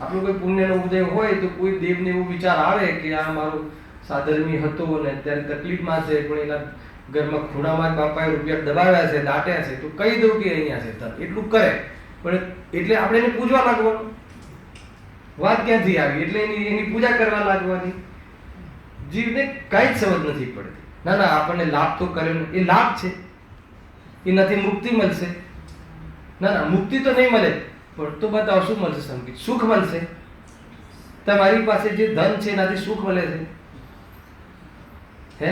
આપણું કોઈ પુણ્યનો ઉદય હોય તો કોઈ દેવને એવું વિચાર આવે કે આ મારો સાધર્મી હતો અને અત્યારે તકલીફમાં છે, પણ એના ઘરમાં ખૂણામાં બાપાએ રૂપિયા દબાવ્યા છે, દાટ્યા છે, તો કહી દઉં કે અહીંયા છે ધન, એટલું કરે. પણ એટલે આપણે એને પૂજવા લાગવાનું. વાત ક્યાંથી આવી? એટલે એની પૂજા કરવા લાગવાની. જીવને કઈ જ સમજ નથી પડતી. ના ના, આપણને લાભ તો કરે, એ લાભ છે, એનાથી મુક્તિ મળશે. ના ના, મુક્તિ તો નહીં મળે, પણ તો બતાવો શું મળશે? સંગીત સુખ મળશે. તમારી પાસે જે ધન છે એનાથી સુખ મળે છે, હે?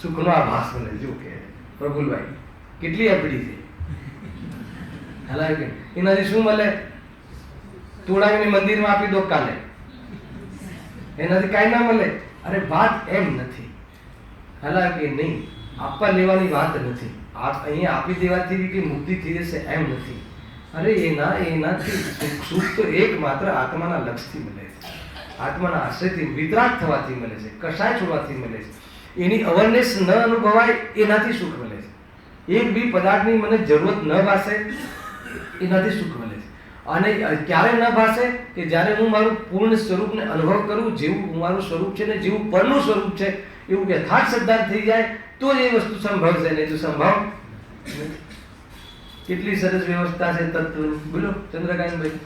સુખનો આભાસ મળે. જો કે પ્રફુલભાઈ કેટલી અપડી છે. હાલાકી એનાથી શું મળે? તોડાવીને મંદિરમાં આપી દો કાલે, એનાથી કાંઈ ના મળે. અરે વાત એમ નથી. હાલાકી નહીં, આપવા લેવાની વાત નથી. અહીંયા આપી દેવાથી કે મુક્તિ થઈ જશે એમ નથી. અરે એનાથી સુખ તો એકમાત્ર આત્માના લક્ષથી મળે છે, આત્માના આશ્રયથી વિતરાગ થવાથી મળે છે, કશાય છોડવાથી મળે છે. એની અવેરનેસ ન અનુભવાય એનાથી સુખ મળે છે. એક બી પદાર્થની મને જરૂરત ન ભાસે એનાથી સુખ મળે છે. અને ક્યારે ન ભાસે કે જ્યારે હું મારું પૂર્ણ સ્વરૂપને અનુભવ કરું, જેવું મારું સ્વરૂપ છે ને જેવું પરનું સ્વરૂપ છે એવું યથાર્થ સિદ્ધાંત થઈ જાય તો જ એ વસ્તુ સંભવ છે, નહીં તો સંભવ નથી. કેટલી સરસ વ્યવસ્થા છે તત્વની. બોલો ચંદ્રકાંતભાઈ,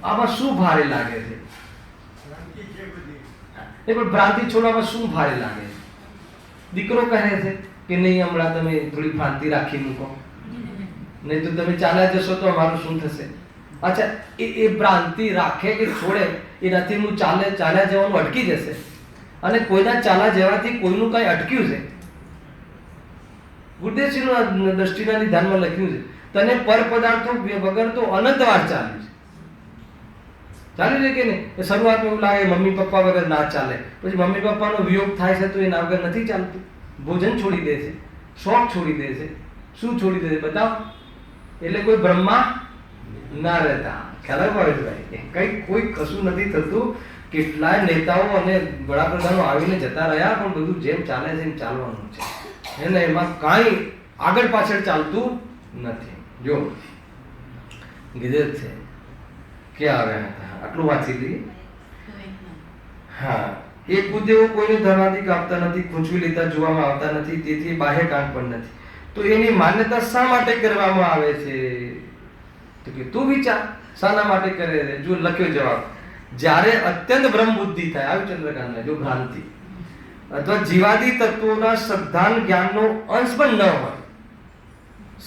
આમાં શું ભારે લાગે છે? એ પણ ભ્રાંતિ છોડવામાં શું ભારે લાગે છે? દીકરો કહે છે કે નહીં હમણાં તમે થોડી ભ્રાંતિ રાખી મૂકો, નહીં તો તમે ચાલ્યા જશો તો અમારું શું થશે? અચ્છા, એ ભ્રાંતિ રાખે કે છોડે એનાથી હું ચાલ્યા જવાનું અટકી જશે. અને કોઈના ચાલ્યા જવાથી કોઈનું કઈ અટક્યું છે? ગુરુદેવજીનું દ્રષ્ટિના નિધાનમાં લખ્યું છે તને પર પદાર્થો વગર તો અનંતવાર ચાલ્યું છે. ચાલ્યું છે કે નહીં? શરૂઆતમાં એવું લાગે મમ્મી પપ્પા વગર ના ચાલે, પછી મમ્મી પપ્પાનો વિયોગ થાય છે તો એના વગર નથી ચાલતું. ભોજન છોડી દે છે, શોખ છોડી દે છે. શું છોડી દે છે બતાવો? એટલે કોઈ બ્રહ્મા ના રહેતા. ખ્યાલ આવે ભાઈ, કઈ કોઈ કશું નથી થતું. કેટલાય નેતાઓ અને વડાપ્રધાનો આવીને જતા રહ્યા, પણ બધું જેમ ચાલે છે એમ ચાલવાનું છે. એને એમાં કાંઈ આગળ પાછળ ચાલતું નથી. જો ગીધર છે ક્યાં આવ્યા હતા, આટલું વાંચી લઈએ. હા, એ કુદેવો કોઈને ધર્માધિક આપતા નથી, ખૂંચવી લેતા જોવામાં આવતા નથી, તેથી બાહ્ય કાંડ પણ નથી. તો એની માન્યતા શા માટે કરવામાં આવે છે? તો કે તું વિચાર શાના માટે કરે છે? જો લખ્યો જવાબ, જ્યારે અત્યંત બ્રહ્મ બુદ્ધિ થાય, આવ્યું ચંદ્રકાંત, જો ભ્રાંતિ અથવા જીવાદી તત્વોના શ્રદ્ધાન જ્ઞાનનો અંશ પણ ન હોય,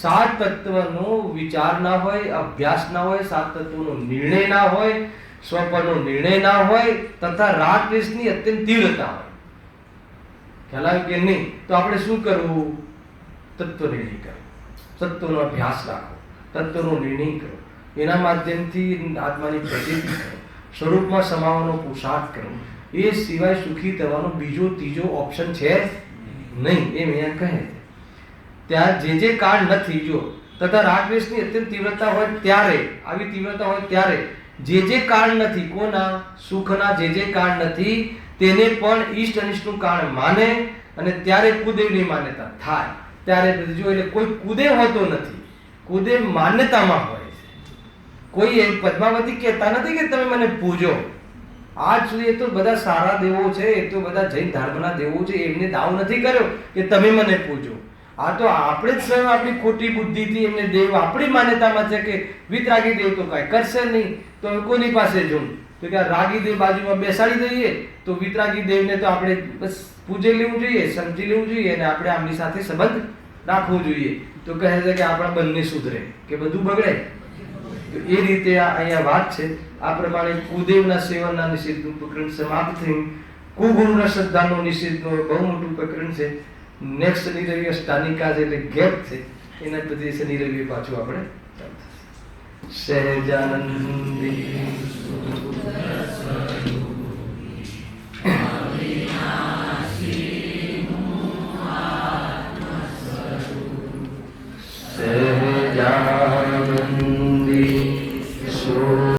સાત તત્વનો વિચાર ના હોય, અભ્યાસ ના હોય, સાત તત્વનો નિર્ણય ના હોય, સ્વપરનો નિર્ણય ના હોય, તથા રાગ દ્વેષની અત્યંત તીવ્રતા હોય. ખ્યાલ આવ્યો કે નહીં? તો આપણે શું કરવું? તત્વ નિર્ણય કરો, તત્વનો અભ્યાસ રાખો, તત્વનો નિર્ણય કરો, એના માધ્યમથી આત્માની પ્રગતિ કરો, સ્વરૂપમાં સમાવવાનો પુરુષાર્થ કરો. એ સિવાય સુખી થવાનો બીજો ત્રીજો ઓપ્શન છે નહીં, એમ અહીંયા કહે છે. ત્યાં જે કાળ નથી, જો તથા રાગદ્વેષની અત્યંત તીવ્રતા હોય ત્યારે, આવી તીવ્રતા હોય ત્યારે જે કાળ નથી, કોના સુખના જે કાળ નથી તેને પણ ઈષ્ટ અનિષ્ટનું કારણ માને, અને ત્યારે કુદેવની માન્યતા થાય. ત્યારે જો એટલે કોઈ કુદેવ હોતો નથી, કુદેવ માન્યતામાં હોય છે. કોઈ પદ્માવતી કહેતા નથી કે તમે મને પૂજો. આજ સુધી એ તો બધા સારા દેવો છે, એ તો બધા જૈન ધર્મના દેવો છે, એમને દાવ નથી કર્યો કે તમે મને પૂજો. આ તો આપણે જ સ્વયં આપણી ખોટી બુદ્ધિથી એમને દેવ આપણી માન્યતામાં છે કે વિતરાગી દેવ તો કાંઈ કરશે નહીં, તો કોની પાસે જવું? તો કે રાગી દેવ બાજુમાં બેસાડી દઈએ તો વિતરાગી દેવને તો આપણે બસ પૂજે લેવું જોઈએ, સમજી લેવું જોઈએ, અને આપણે આમની સાથે સંબંધ રાખવો જોઈએ. તો કહે છે કે આપણા બંને સુધરે કે બધું બગડે. તો એ રીતે અહીંયા વાત છે. આ પ્રમાણે કુદેવના સેવનના નિષેધનું પ્રકરણ સમાપ્ત થયું. કુગુરુના શ્રદ્ધાનો નિષેધનું બહુ મોટું પ્રકરણ છે. નેક્સ્ટ શનિ રવિ સ્થાનિકા છે એટલે ગેપ છે, એના પછી શનિ રવિ પાછું આપણે સહેજાનંદી